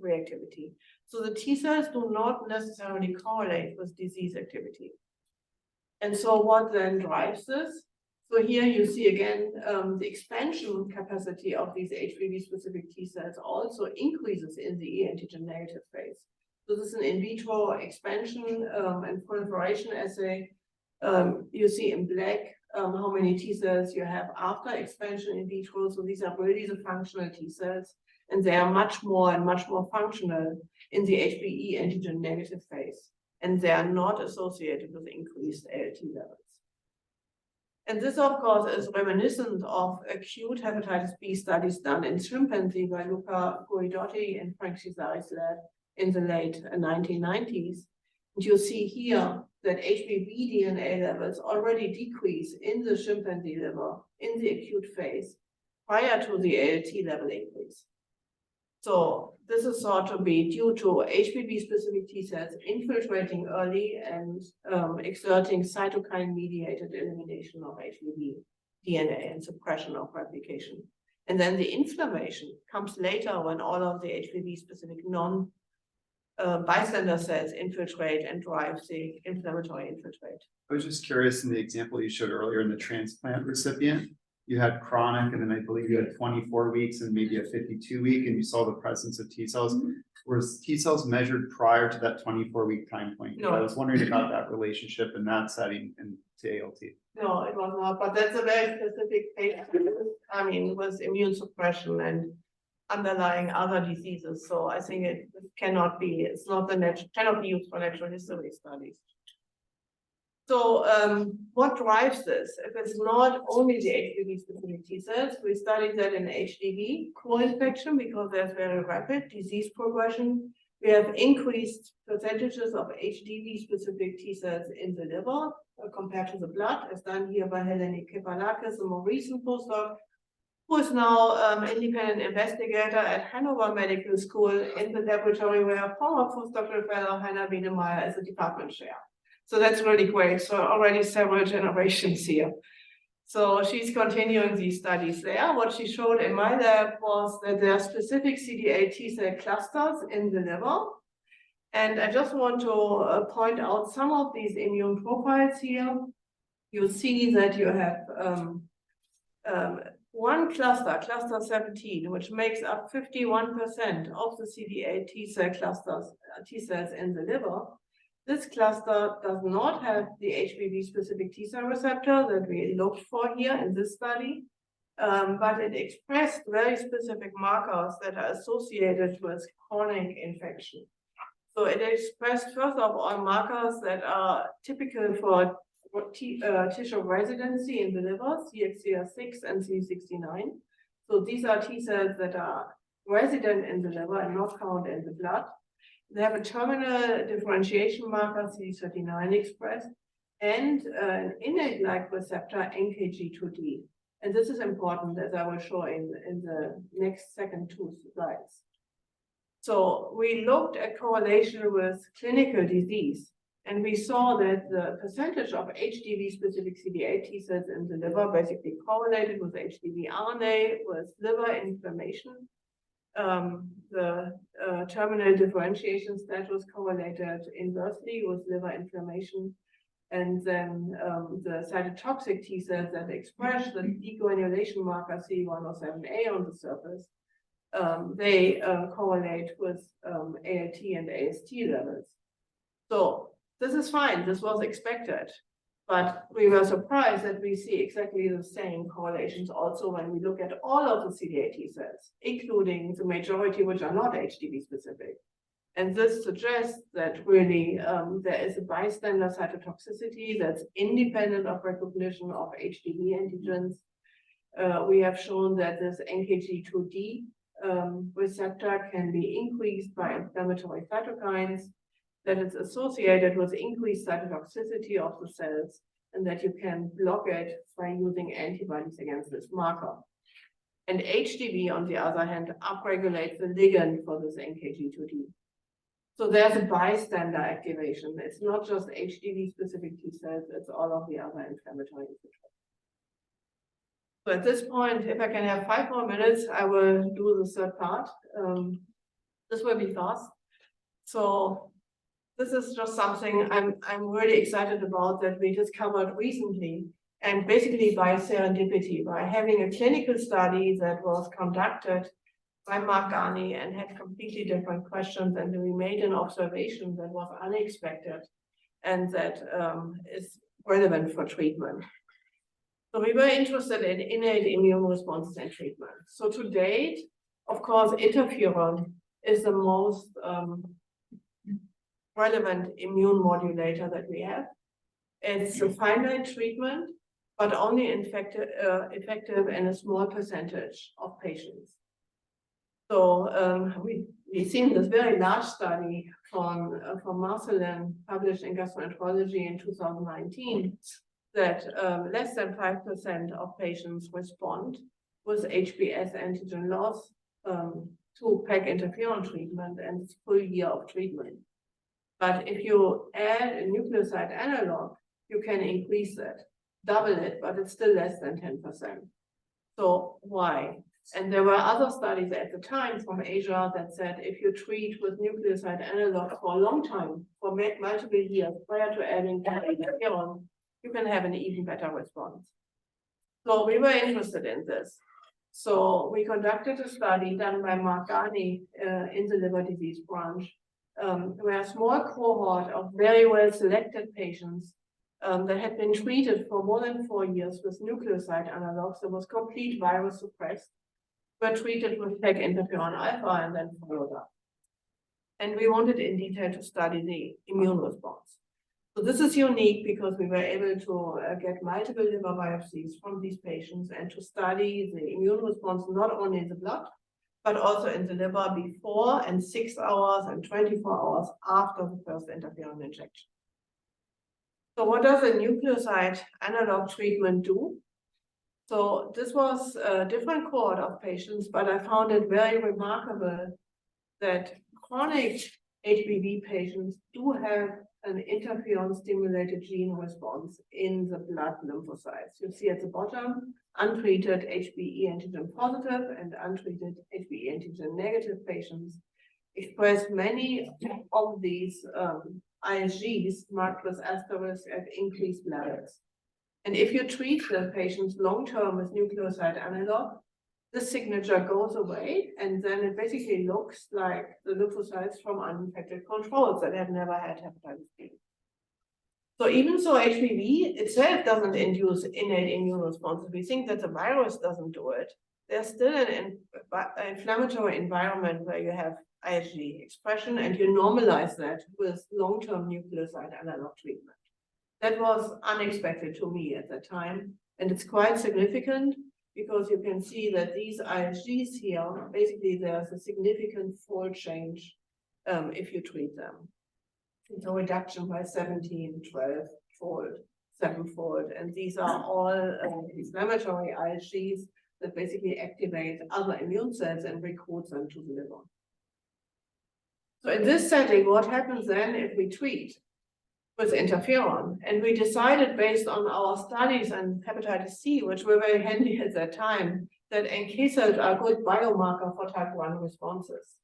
reactivity. So the T-cells do not necessarily correlate with disease activity. And so what then drives this? So here you see again, the expansion capacity of these HBV specific T-cells also increases in the e antigen negative phase. So this is an in vitro expansion and proliferation assay. You see in black how many T-cells you have after expansion in vitro. So these are really the functional T-cells, and they are much more functional in the HBe antigen negative phase. And they are not associated with increased ALT levels. And this, of course, is reminiscent of acute hepatitis B studies done in chimpanzee by Luca Guidotti and Francis Chisari's lab in the late 1990s. And you see here that HBV DNA levels already decrease in the chimpanzee liver in the acute phase prior to the ALT level increase. So this is thought to be due to HBV-specific T-cells infiltrating early and exerting cytokine-mediated elimination of HBV DNA and suppression of replication. And then the inflammation comes later when all of the HBV-specific bystander cells infiltrate and drive the inflammatory infiltrate. I was just curious, in the example you showed earlier in the transplant recipient, you had chronic, and then I believe you had 24 weeks and maybe a 52-week, and you saw the presence of T cells. Was T cells measured prior to that 24-week time point? No. I was wondering about that relationship in that setting and to ALT. No, it was not, but that's a very specific patient. I mean, with immune suppression and underlying other diseases. So I think it cannot be, it's not cannot be used for natural history studies. So what drives this? If it's not only the HBV specific T cells, we studied that in HDV co-infection because there's very rapid disease progression. We have increased percentages of HDV specific T cells in the liver compared to the blood, as done here by Helene Kepalakis, a more recent postdoc, who is now independent investigator at Hannover Medical School in the laboratory where former postdoctoral fellow Hannah Wiedemeyer is a department chair. So that's really great. So already several generations here. So she's continuing these studies there. What she showed in my lab was that there are specific CD8 T cell clusters in the liver. And I just want to point out some of these immune profiles here. You see that you have one cluster, cluster 17, which makes up 51% of the CD8 T cell clusters, T cells in the liver. This cluster does not have the HBV specific T cell receptor that we looked for here in this study, but it expressed very specific markers that are associated with chronic infection. So it expressed, first of all, markers that are typical for tissue residency in the liver, CXCR6 and C69. So these are T cells that are resident in the liver and not found in the blood. They have a terminal differentiation marker, CD39 expressed, and an innate-like receptor, NKG2D. And this is important, as I will show in the next second two slides. So we looked at correlation with clinical disease, and we saw that the percentage of HDV-specific CD8 T cells in the liver basically correlated with HDV RNA, with liver inflammation. The terminal differentiation status correlated inversely with liver inflammation. And then the cytotoxic T cells that express the degranulation marker C107A on the surface, they correlate with ALT and AST levels. So this is fine, this was expected, but we were surprised that we see exactly the same correlations also when we look at all of the CD8 T cells, including the majority which are not HDV specific. And this suggests that really there is a bystander cytotoxicity that's independent of recognition of HDV antigens. We have shown that this NKG2D receptor can be increased by inflammatory cytokines, that it's associated with increased cytotoxicity of the cells, and that you can block it by using antibodies against this marker. And HDV, on the other hand, upregulates the ligand for this NKG2D. So there's a bystander activation. It's not just HDV-specific T cells, it's all of the other inflammatory infiltrates. So at this point, if I can have 5 more minutes, I will do the third part. This will be fast. So this is just something I'm really excited about that we discovered recently, and basically by serendipity, by having a clinical study that was conducted by Mark Garney and had completely different questions, and we made an observation that was unexpected and that is relevant for treatment. So we were interested in innate immune responses and treatment. So to date, of course, interferon is the most relevant immune modulator that we have. It's a finite treatment, but only effective in a small percentage of patients. So we've seen this very large study from Marcelin, published in Gastroenterology in 2019, that less than 5% of patients respond with HBs antigen loss to PEG interferon treatment and it's full year of treatment. But if you add a nucleoside analog, you can increase that, double it, but it's still less than 10%. So why? And there were other studies at the time from Asia that said if you treat with nucleoside analogs for a long time, for multiple years prior to adding interferon, you can have an even better response. So we were interested in this. So we conducted a study done by Mark Garney in the liver disease branch, where a small cohort of very well selected patients that had been treated for more than 4 years with nucleoside analogs that was complete virus suppressed, were treated with PEG interferon alpha and then followed up. And we wanted in detail to study the immune response. So this is unique because we were able to get multiple liver biopsies from these patients and to study the immune response not only in the blood, but also in the liver before and 6 hours and 24 hours after the first interferon injection. So what does a nucleoside analog treatment do? So this was a different cohort of patients, but I found it very remarkable that chronic HBV patients do have an interferon-stimulated gene response in the blood lymphocytes. You see at the bottom, untreated HBe antigen positive and untreated HBe antigen negative patients express many of these IgGs marked with asterisk at increased levels. And if you treat the patients long-term with nucleoside analog, the signature goes away, and then it basically looks like the lymphocytes from uninfected controls that have never had hepatitis B. So even though HBV itself doesn't induce innate immune responses, we think that the virus doesn't do it. There's still an inflammatory environment where you have IgG expression, and you normalize that with long-term nucleoside analog treatment. That was unexpected to me at that time, and it's quite significant because you can see that these IgGs here, basically there's a significant fold change if you treat them. It's a reduction by 17, 12-fold, 7-fold, and these are all inflammatory IgGs that basically activate other immune cells and recruit them to the liver. So in this setting, what happens then if we treat with interferon? And we decided based on our studies on hepatitis C, which were very handy at that time, that NK cells are a good biomarker for type 1 responses.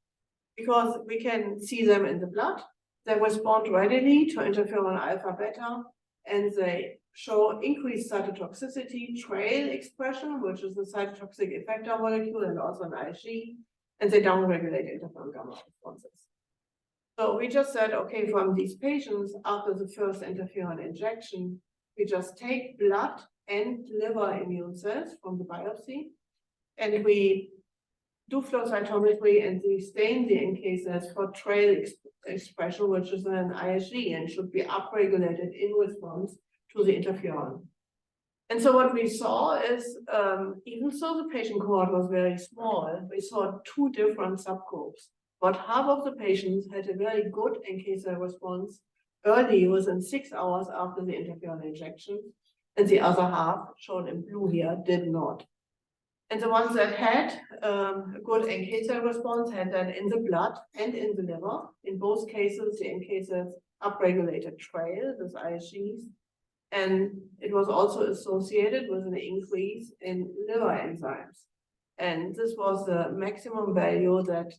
Because we can see them in the blood, they respond readily to interferon alpha beta, and they show increased cytotoxicity, trail expression, which is the cytotoxic effector molecule and also an IgG, and they downregulate interferon gamma responses. So we just said, okay, from these patients, after the first interferon injection, we just take blood and liver immune cells from the biopsy, and we do flow cytometry and we stain the NK cells for trail expression, which is an IgG and should be upregulated in response to the interferon. And so what we saw is, even though the patient cohort was very small, we saw two different subgroups. About half of the patients had a very good NK cell response early, within 6 hours after the interferon injection, and the other half, shown in blue here, did not. And the ones that had a good NK cell response had that in the blood and in the liver. In both cases, the NK cells upregulated trail, this IgGs, and it was also associated with an increase in liver enzymes. And this was the maximum value that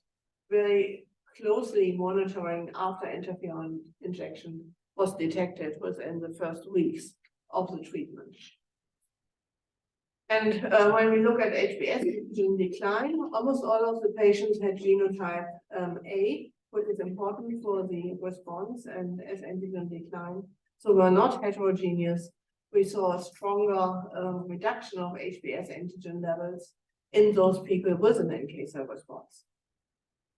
very closely monitoring after interferon injection was detected within the first weeks of the treatment. And when we look at HbS antigen decline, almost all of the patients had genotype A, which is important for the response and S antigen decline. So we're not heterogeneous. We saw a stronger reduction of HbS antigen levels in those people with an NK cell response.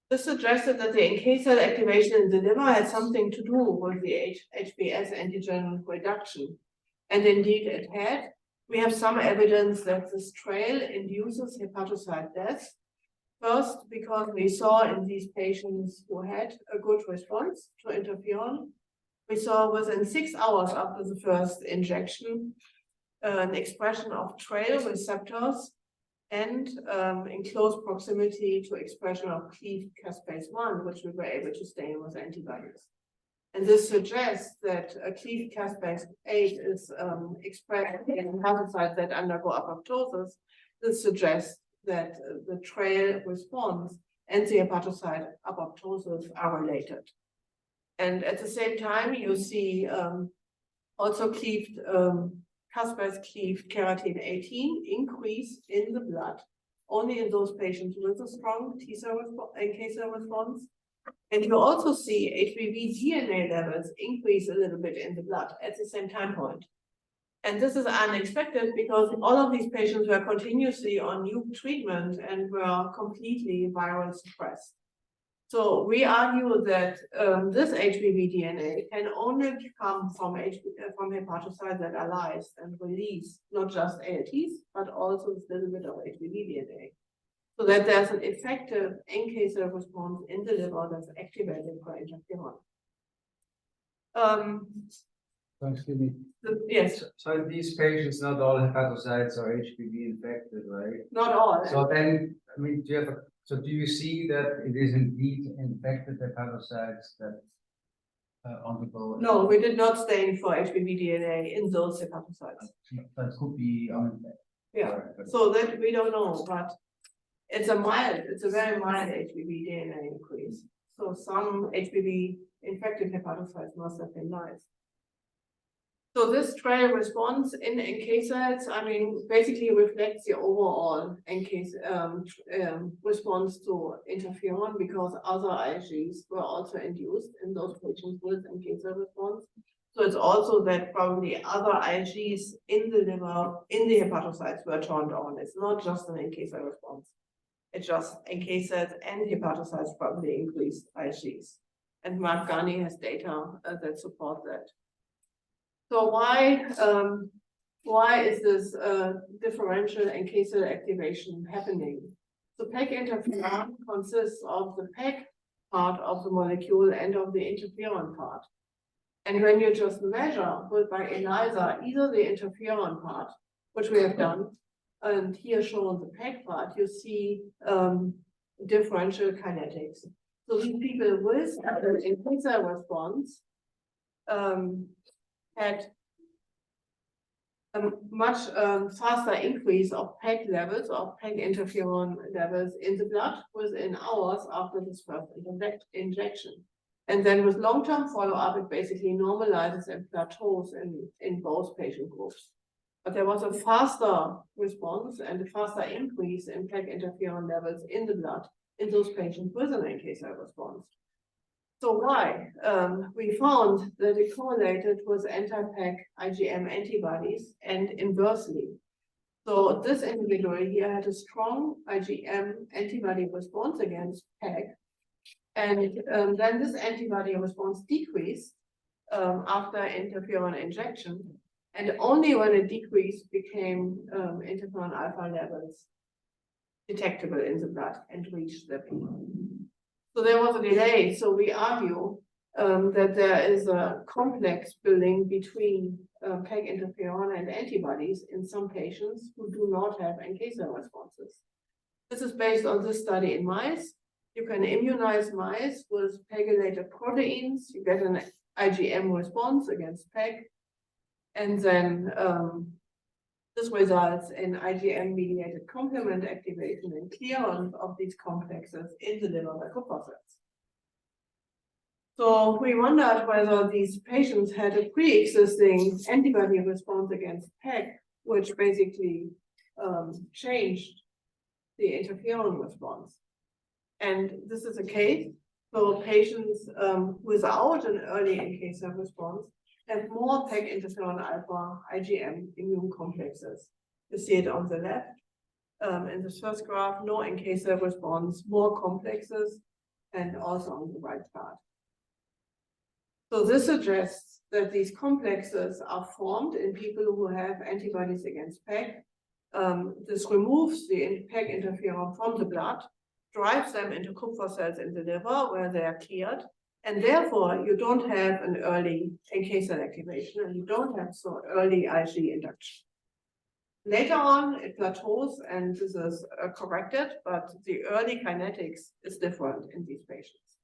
This suggested that the NK cell activation in the liver had something to do with the HbS antigen reduction. And indeed it had. We have some evidence that this trail induces hepatocyte death. First, because we saw in these patients who had a good response to interferon, we saw within 6 hours after the first injection, an expression of trail receptors and in close proximity to expression of cleaved caspase-1, which we were able to stain with antibodies. And this suggests that a cleaved caspase-8 is expressed in hepatocytes that undergo apoptosis. This suggests that the trail response and the hepatocyte apoptosis are related. And at the same time, you see also cleaved caspase-cleaved keratin 18 increase in the blood, only in those patients with a strong T cell NK cell response. And you also see HBV DNA levels increase a little bit in the blood at the same time point. And this is unexpected because all of these patients were continuously on nuke treatment and were completely viral suppressed. So we argue that this HBV DNA can only come from hepatocytes that are lysed and release not just ALTs, but also this little bit of HBV DNA. So that there's an effective NK cell response in the liver that's activated by interferon. Excuse me. Yes. So in these patients, not all hepatocytes are HBV infected, right? Not all. So then, I mean, do you see that it is indeed infected hepatocytes that undergo? No, we did not stain for HBV DNA in those hepatocytes. That could be uninfected. Yeah, so that we don't know, but it's a very mild HBV DNA increase. So some HBV infected hepatocytes must have been nice. So this trial response in NK cells, I mean, basically reflects the overall NK response to interferon, because other IgGs were also induced in those patients with NK cell response. So it's also that probably other IgGs in the liver, in the hepatocytes were turned on. It's not just an NK cell response. It's just NK cells and hepatocytes probably increased IgGs. And Mark Garney has data that support that. So why is this differential NK cell activation happening? So PEG interferon consists of the PEG part of the molecule and of the interferon part. And when you just measure by ELISA either the interferon part, which we have done, and here shown the PEG part, you see differential kinetics. So these people with an NK cell response had a much faster increase of PEG levels, of PEG interferon levels in the blood within hours after this first injection. And then with long-term follow-up, it basically normalizes and plateaus in both patient groups. But there was a faster response and a faster increase in PEG interferon levels in the blood in those patients with an NK cell response. So why? We found that it correlated with anti-PEG IgM antibodies and inversely. So this individual here had a strong IgM antibody response against PEG. And then this antibody response decreased after interferon injection. And only when it decreased became interferon alpha levels detectable in the blood and reached the peak. So there was a delay. So we argue that there is a complex building between PEG interferon and antibodies in some patients who do not have NK cell responses. This is based on this study in mice. You can immunize mice with PEGylated proteins. You get an IgM response against PEG. And then this results in IgM-mediated complement activation and clearance of these complexes in the liver by Kupffer cells. So we wondered whether these patients had a pre-existing antibody response against PEG, which basically changed the interferon response. And this is a case. So patients without an early NK cell response have more PEG interferon alpha IgM immune complexes. You see it on the left. In this first graph, no NK cell response, more complexes, and also on the right part. So this suggests that these complexes are formed in people who have antibodies against PEG. This removes the PEG interferon from the blood, drives them into Kupffer cells in the liver where they are cleared. And therefore, you don't have an early NK cell activation and you don't have so early IgG induction. Later on, it plateaus and this is corrected, but the early kinetics is different in these patients.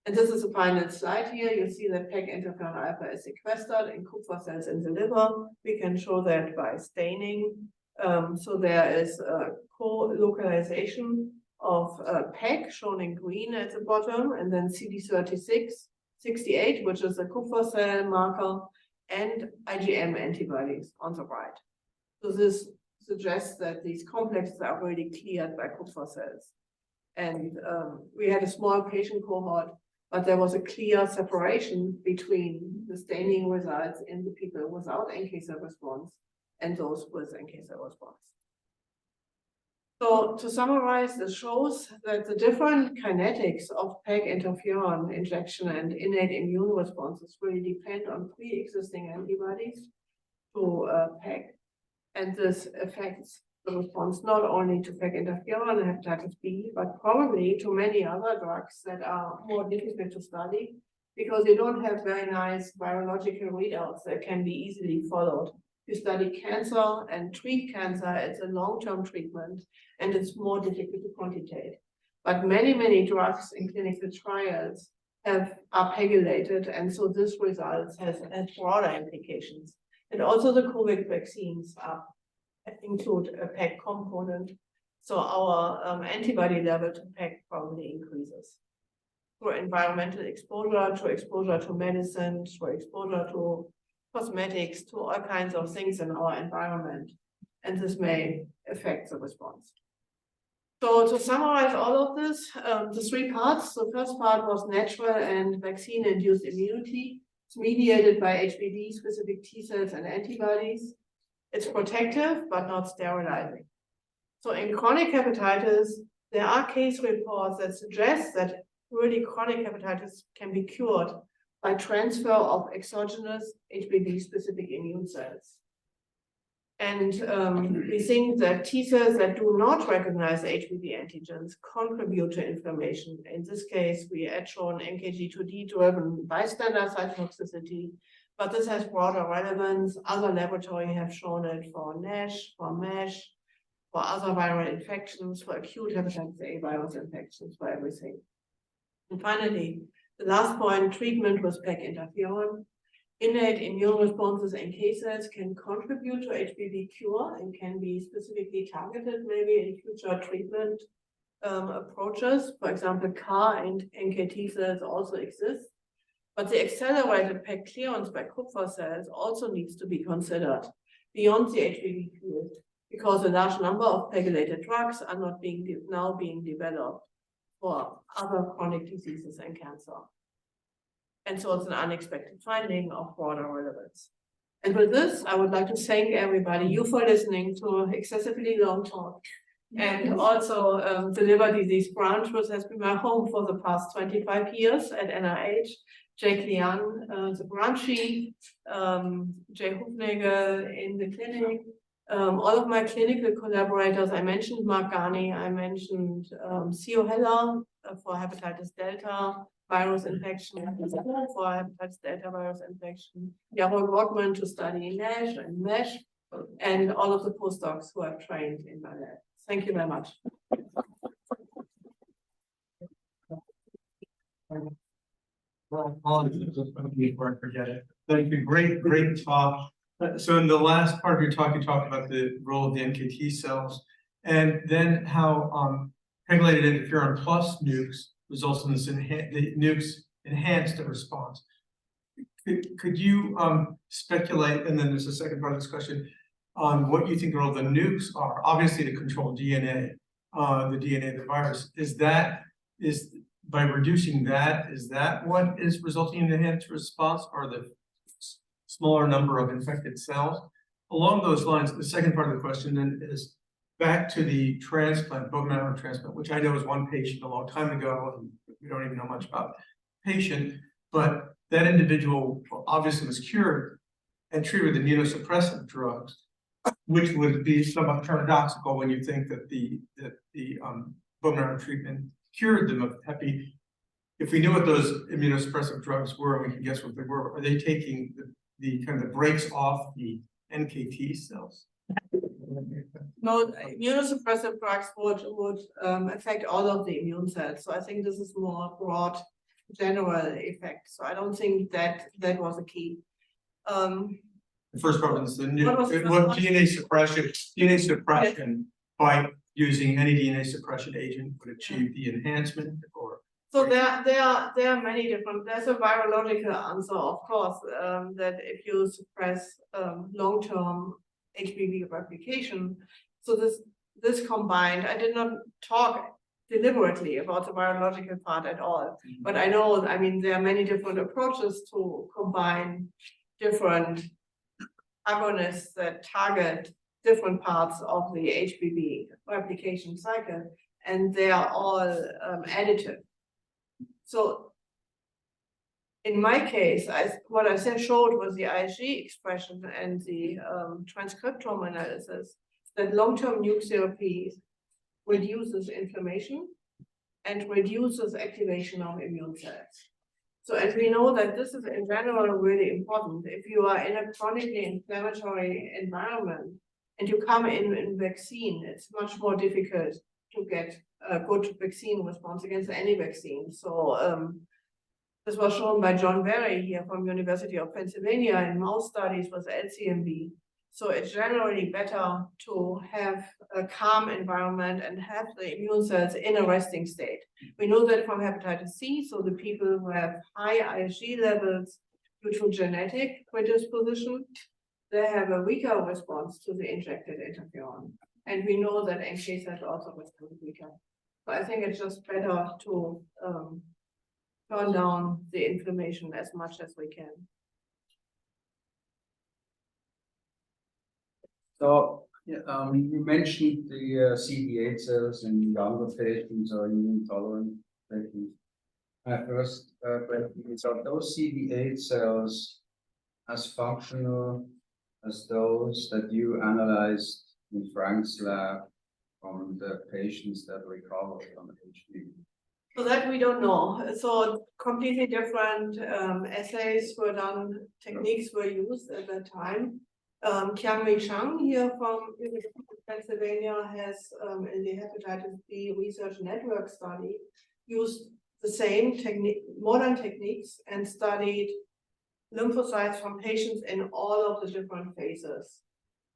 And this is the final slide here. You see that PEG interferon alpha is sequestered in Kupffer cells in the liver. We can show that by staining. So there is a co-localization of PEG shown in green at the bottom, and then CD36, 68, which is a Kupffer cell marker, and IgM antibodies on the right. So this suggests that these complexes are already cleared by Kupffer cells. And we had a small patient cohort, but there was a clear separation between the staining results in the people without NK cell response and those with NK cell response. So to summarize, this shows that the different kinetics of PEG interferon injection and innate immune responses really depend on pre-existing antibodies to PEG. And this affects the response not only to PEG interferon and hepatitis B, but probably to many other drugs that are more difficult to study because you don't have very nice virological readouts that can be easily followed. You study cancer and treat cancer, it's a long-term treatment and it's more difficult to quantitate. But many, many drugs in clinical trials are pegylated, and so this results has broader implications. And also the COVID vaccines include a PEG component, so our antibody level to PEG probably increases through environmental exposure, to exposure to medicine, to exposure to cosmetics, to all kinds of things in our environment, and this may affect the response. So to summarize all of this, the three parts. The first part was natural and vaccine-induced immunity. It's mediated by HBV-specific T cells and antibodies. It's protective, but not sterilizing. So in chronic hepatitis, there are case reports that suggest that really chronic hepatitis can be cured by transfer of exogenous HBV-specific immune cells. And we think that T cells that do not recognize HBV antigens contribute to inflammation. In this case, we had shown NKG2D-driven bystander cytotoxicity, but this has broader relevance. Other laboratories have shown it for NASH, for MASH, for other viral infections, for acute hepatitis A virus infections, for everything. And finally, the last point, treatment with PEG interferon. Innate immune responses in NK cells can contribute to HBV cure and can be specifically targeted maybe in future treatment approaches. For example, CAR and NKT cells also exist, but the accelerated PEG clearance by Kupffer cells also needs to be considered beyond the HBV field, because a large number of pegylated drugs are not now being developed for other chronic diseases and cancer. And so it's an unexpected finding of broader relevance. And with this, I would like to thank everybody, you for listening to excessively long talk, and also the Liver Disease Branch, which has been my home for the past 25 years at NIH. Jake Liang, the branch chief, Jay Hufnagel in the clinic, all of my clinical collaborators. I mentioned Mark Garney, I mentioned Theo Heller for hepatitis delta virus infection, for hepatitis delta virus infection, Jarol Rockman to study NASH and MASH, and all of the postdocs who have trained in my lab. Thank you very much. Thank you. Great talk. So in the last part of your talk, you talked about the role of the NKT cells, and then how pegylated interferon plus nukes results in this the nukes enhance the response. Could you speculate, and then there's a second part of this question, on what you think the role of the nukes are? Obviously to control DNA, the DNA of the virus. Is by reducing that, is that what is resulting in the enhanced response, or the smaller number of infected cells? Along those lines, the second part of the question then is back to the transplant, bone marrow transplant, which I know was one patient a long time ago, and we don't even know much about the patient, but that individual obviously was cured and treated with immunosuppressive drugs, which would be somewhat paradoxical when you think that the bone marrow treatment cured them of Hepi. If we knew what those immunosuppressive drugs were, and we can guess what they were, are they taking the kind of breaks off the NKT cells? No, immunosuppressive drugs would affect all of the immune cells. So I think this is more broad, general effect. So I don't think that was a key. The first part was the What DNA suppression by using any DNA suppression agent would achieve the enhancement, or so there are many different. There's a virological answer, of course, that if you suppress long-term HBV replication, so this combined, I did not talk deliberately about the virological part at all, but I know, I mean, there are many different approaches to combine different agonists that target different parts of the HBV replication cycle, and they are all additive. So in my case, what I showed was the IgG expression and the transcriptome analysis, that long-term nuke therapy reduces inflammation and reduces activation of immune cells. So as we know that this is in general really important. If you are in a chronically inflammatory environment and you come in vaccine, it's much more difficult to get a good vaccine response against any vaccine. So This was shown by John Berry here from University of Pennsylvania in mouse studies with LCMV. So it's generally better to have a calm environment and have the immune cells in a resting state. We know that from hepatitis C, so the people who have high IgG levels due to genetic predisposition, they have a weaker response to the injected interferon. And we know that NK cells also respond weaker. So I think it's just better to turn down the inflammation as much as we can. So, you mentioned the CD8 cells in younger patients or immune tolerant patients. First question is, are those CD8 cells as functional as those that you analyzed in Frank's lab from the patients that recovered from HPV? So that we don't know. So completely different assays were done, techniques were used at that time. Qiangmei Chang here from University of Pennsylvania has in the hepatitis B research network study used the same technique, modern techniques, and studied lymphocytes from patients in all of the different phases.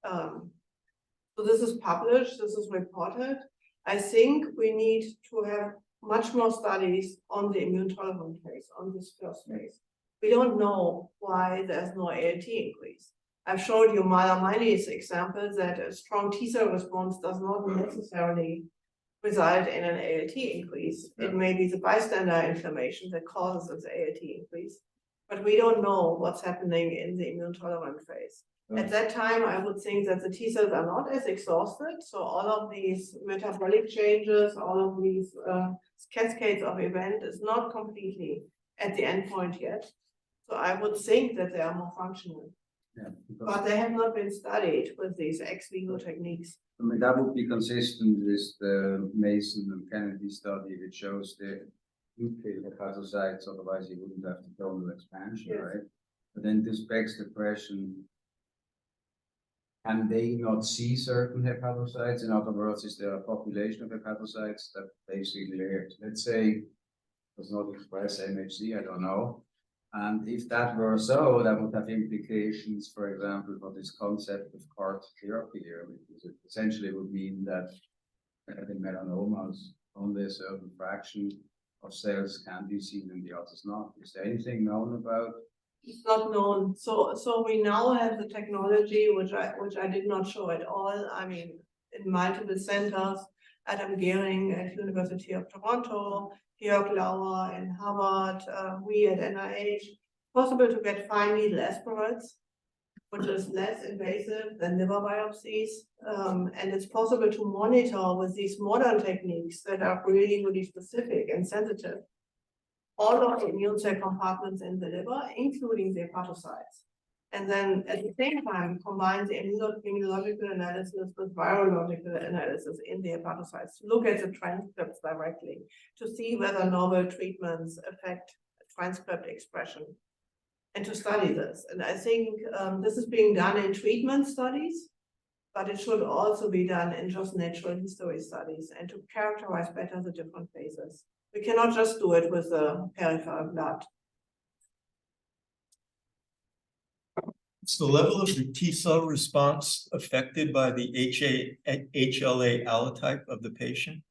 So this is published, this is reported. I think we need to have much more studies on the immune tolerant phase, on this first phase. We don't know why there's no ALT increase. I've showed you myelominase examples that a strong T-cell response does not necessarily result in an ALT increase. It may be the bystander inflammation that causes this ALT increase, but we don't know what's happening in the immune tolerant phase. At that time, I would think that the T cells are not as exhausted, so all of these metabolic changes, all of these cascades of event is not completely at the end point yet. So I would think that they are more functional. Yeah, But they have not been studied with these ex vivo techniques. I mean, that would be consistent with the Mason and Kennedy study, which shows the nuclear hepatocytes, otherwise you wouldn't have the clonal expansion, Yes. right? But then this begs the question, can they not see certain hepatocytes? In other words, is there a population of hepatocytes that basically, let's say, does not express MHC, I don't know. And if that were so, that would have implications, for example, for this concept of CAR therapy here, because it essentially would mean that in melanomas, only a certain fraction of cells can be seen and the others not. Is there anything known about? It's not known. So we now have the technology, which I did not show at all. I mean, in multiple centers, Adam Gehring at University of Toronto, Georg Lauer in Harvard, we at NIH, possible to get fine needle aspirates, which is less invasive than liver biopsies. And it's possible to monitor with these modern techniques that are really, really specific and sensitive, all of the immune cell compartments in the liver, including the hepatocytes. And then at the same time, combine the immunological analysis with virological analysis in the hepatocytes to look at the transcripts directly, to see whether novel treatments affect transcript expression, and to study this. And I think this is being done in treatment studies, but it should also be done in just natural history studies and to characterize better the different phases. We cannot just do it with the peripheral blood. Is the level of the T cell response affected by the HLA allotype of the patient?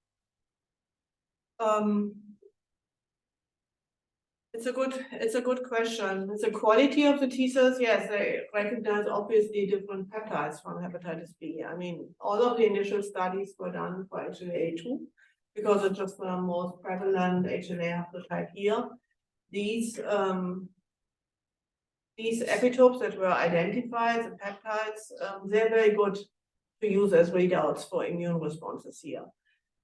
It's a good question. The quality of the T cells, yes, they recognize obviously different peptides from hepatitis B. I mean, all of the initial studies were done for HLA-A2 because it's just the most prevalent HLA haplotype here. These epitopes that were identified, the peptides, they're very good to use as readouts for immune responses here.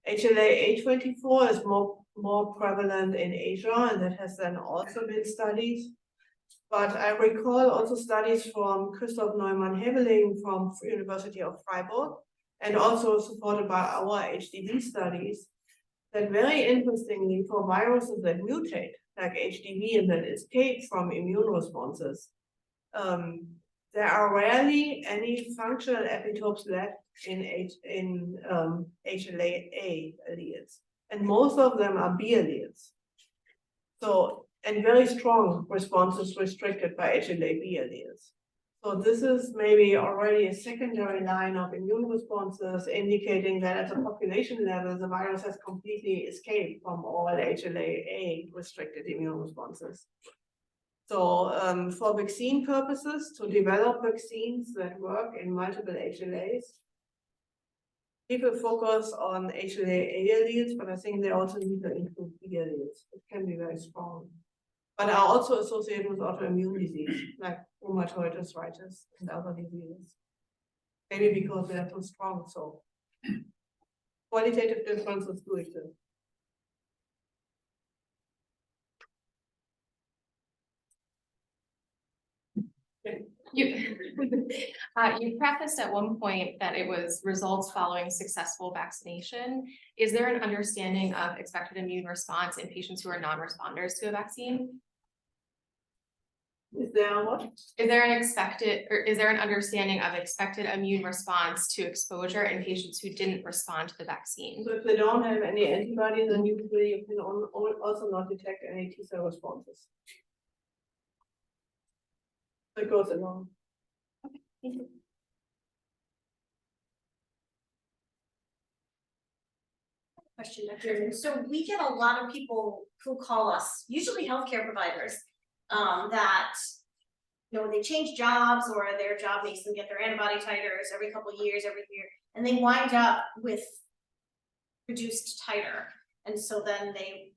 HLA-A24 is more prevalent in Asia, and that has then also been studied. But I recall also studies from Christoph Neumann-Heveling from University of Freiburg, and also supported by our HDV studies, that very interestingly for viruses that mutate, like HDV and that escape from immune responses, there are rarely any functional epitopes left in HLA-A alleles, and most of them are B alleles. So and very strong responses restricted by HLA-B alleles. So this is maybe already a secondary line of immune responses indicating that at the population level, the virus has completely escaped from all HLA-A restricted immune responses. So for vaccine purposes, to develop vaccines that work in multiple HLAs, people focus on HLA-A alleles, but I think they also need to include B alleles. It can be very strong, but are also associated with autoimmune disease, like rheumatoid arthritis and other diseases. Maybe because they are too strong, so qualitative differences do exist. You, you prefaced at one point that it was results following successful vaccination. Is there an understanding of expected immune response in patients who are non-responders to a vaccine? Is there what? Is there an understanding of expected immune response to exposure in patients who didn't respond to the vaccine? So if they don't have any antibodies, then usually you can also not detect any T-cell responses. It goes along. Okay, thank you. Question, Dr. Newman. So we get a lot of people who call us, usually healthcare providers, that they change jobs or their job makes them get their antibody titers every couple of years, every year, and they wind up with reduced titer, and so then they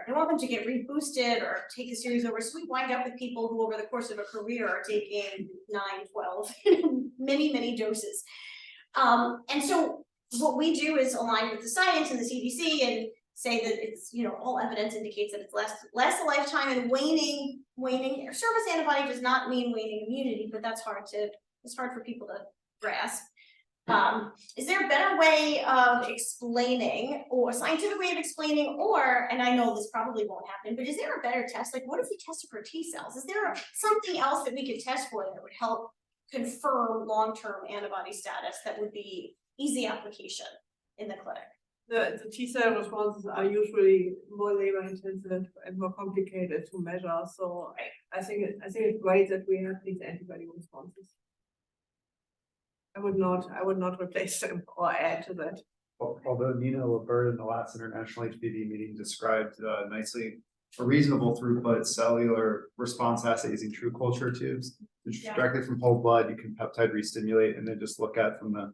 want them to get reboosted or take a series over. So we wind up with people who over the course of a career are taking 9, 12, many doses. And so what we do is align with the science and the CDC and say that it's, all evidence indicates that it's less a lifetime, and waning surface antibody does not mean waning immunity, but it's hard for people to grasp. Is there a better way of explaining, or a scientific way of explaining, and I know this probably won't happen, but is there a better test? Like, what if we tested for T cells? Is there something else that we could test for that would help confirm long-term antibody status that would be easy application in the clinic? The T-cell responses are usually more labor intensive and more complicated to measure. So I think it's great that we have these antibody responses. I would not replace them or add to that. Although Nina Lebert in the last International HBV meeting described nicely a reasonable throughput cellular response assay using true culture tubes, which directly from whole blood, you can peptide restimulate and then just look at from the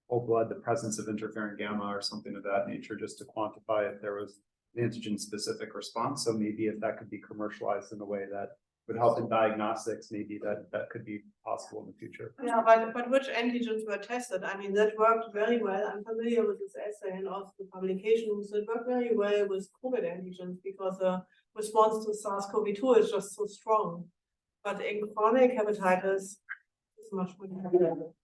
whole blood the presence of interferon gamma or something of that nature, just to quantify if there was an antigen specific response. So maybe if that could be commercialized in a way that would help in diagnostics, maybe that could be possible in the future. Yeah, but which antigens were tested? I mean, that worked very well. I'm familiar with this assay and also the publications. It worked very well with COVID antigens because the response to SARS-CoV-2 is just so strong. But in chronic hepatitis, it's much more difficult.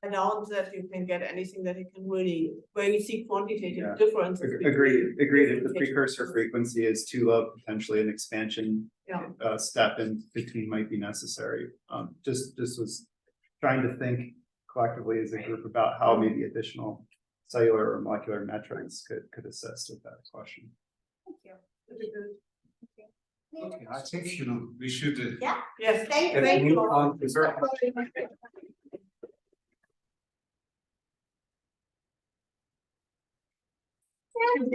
I doubt that you can get anything that you can really, where you see quantitative differences. Agreed. If the precursor frequency is too low, potentially an expansion step in between might be necessary. Just was trying to think collectively as a group about how maybe additional cellular or molecular metrics could assist with that question. Thank you. Okay, I think we should. Yes, thank you.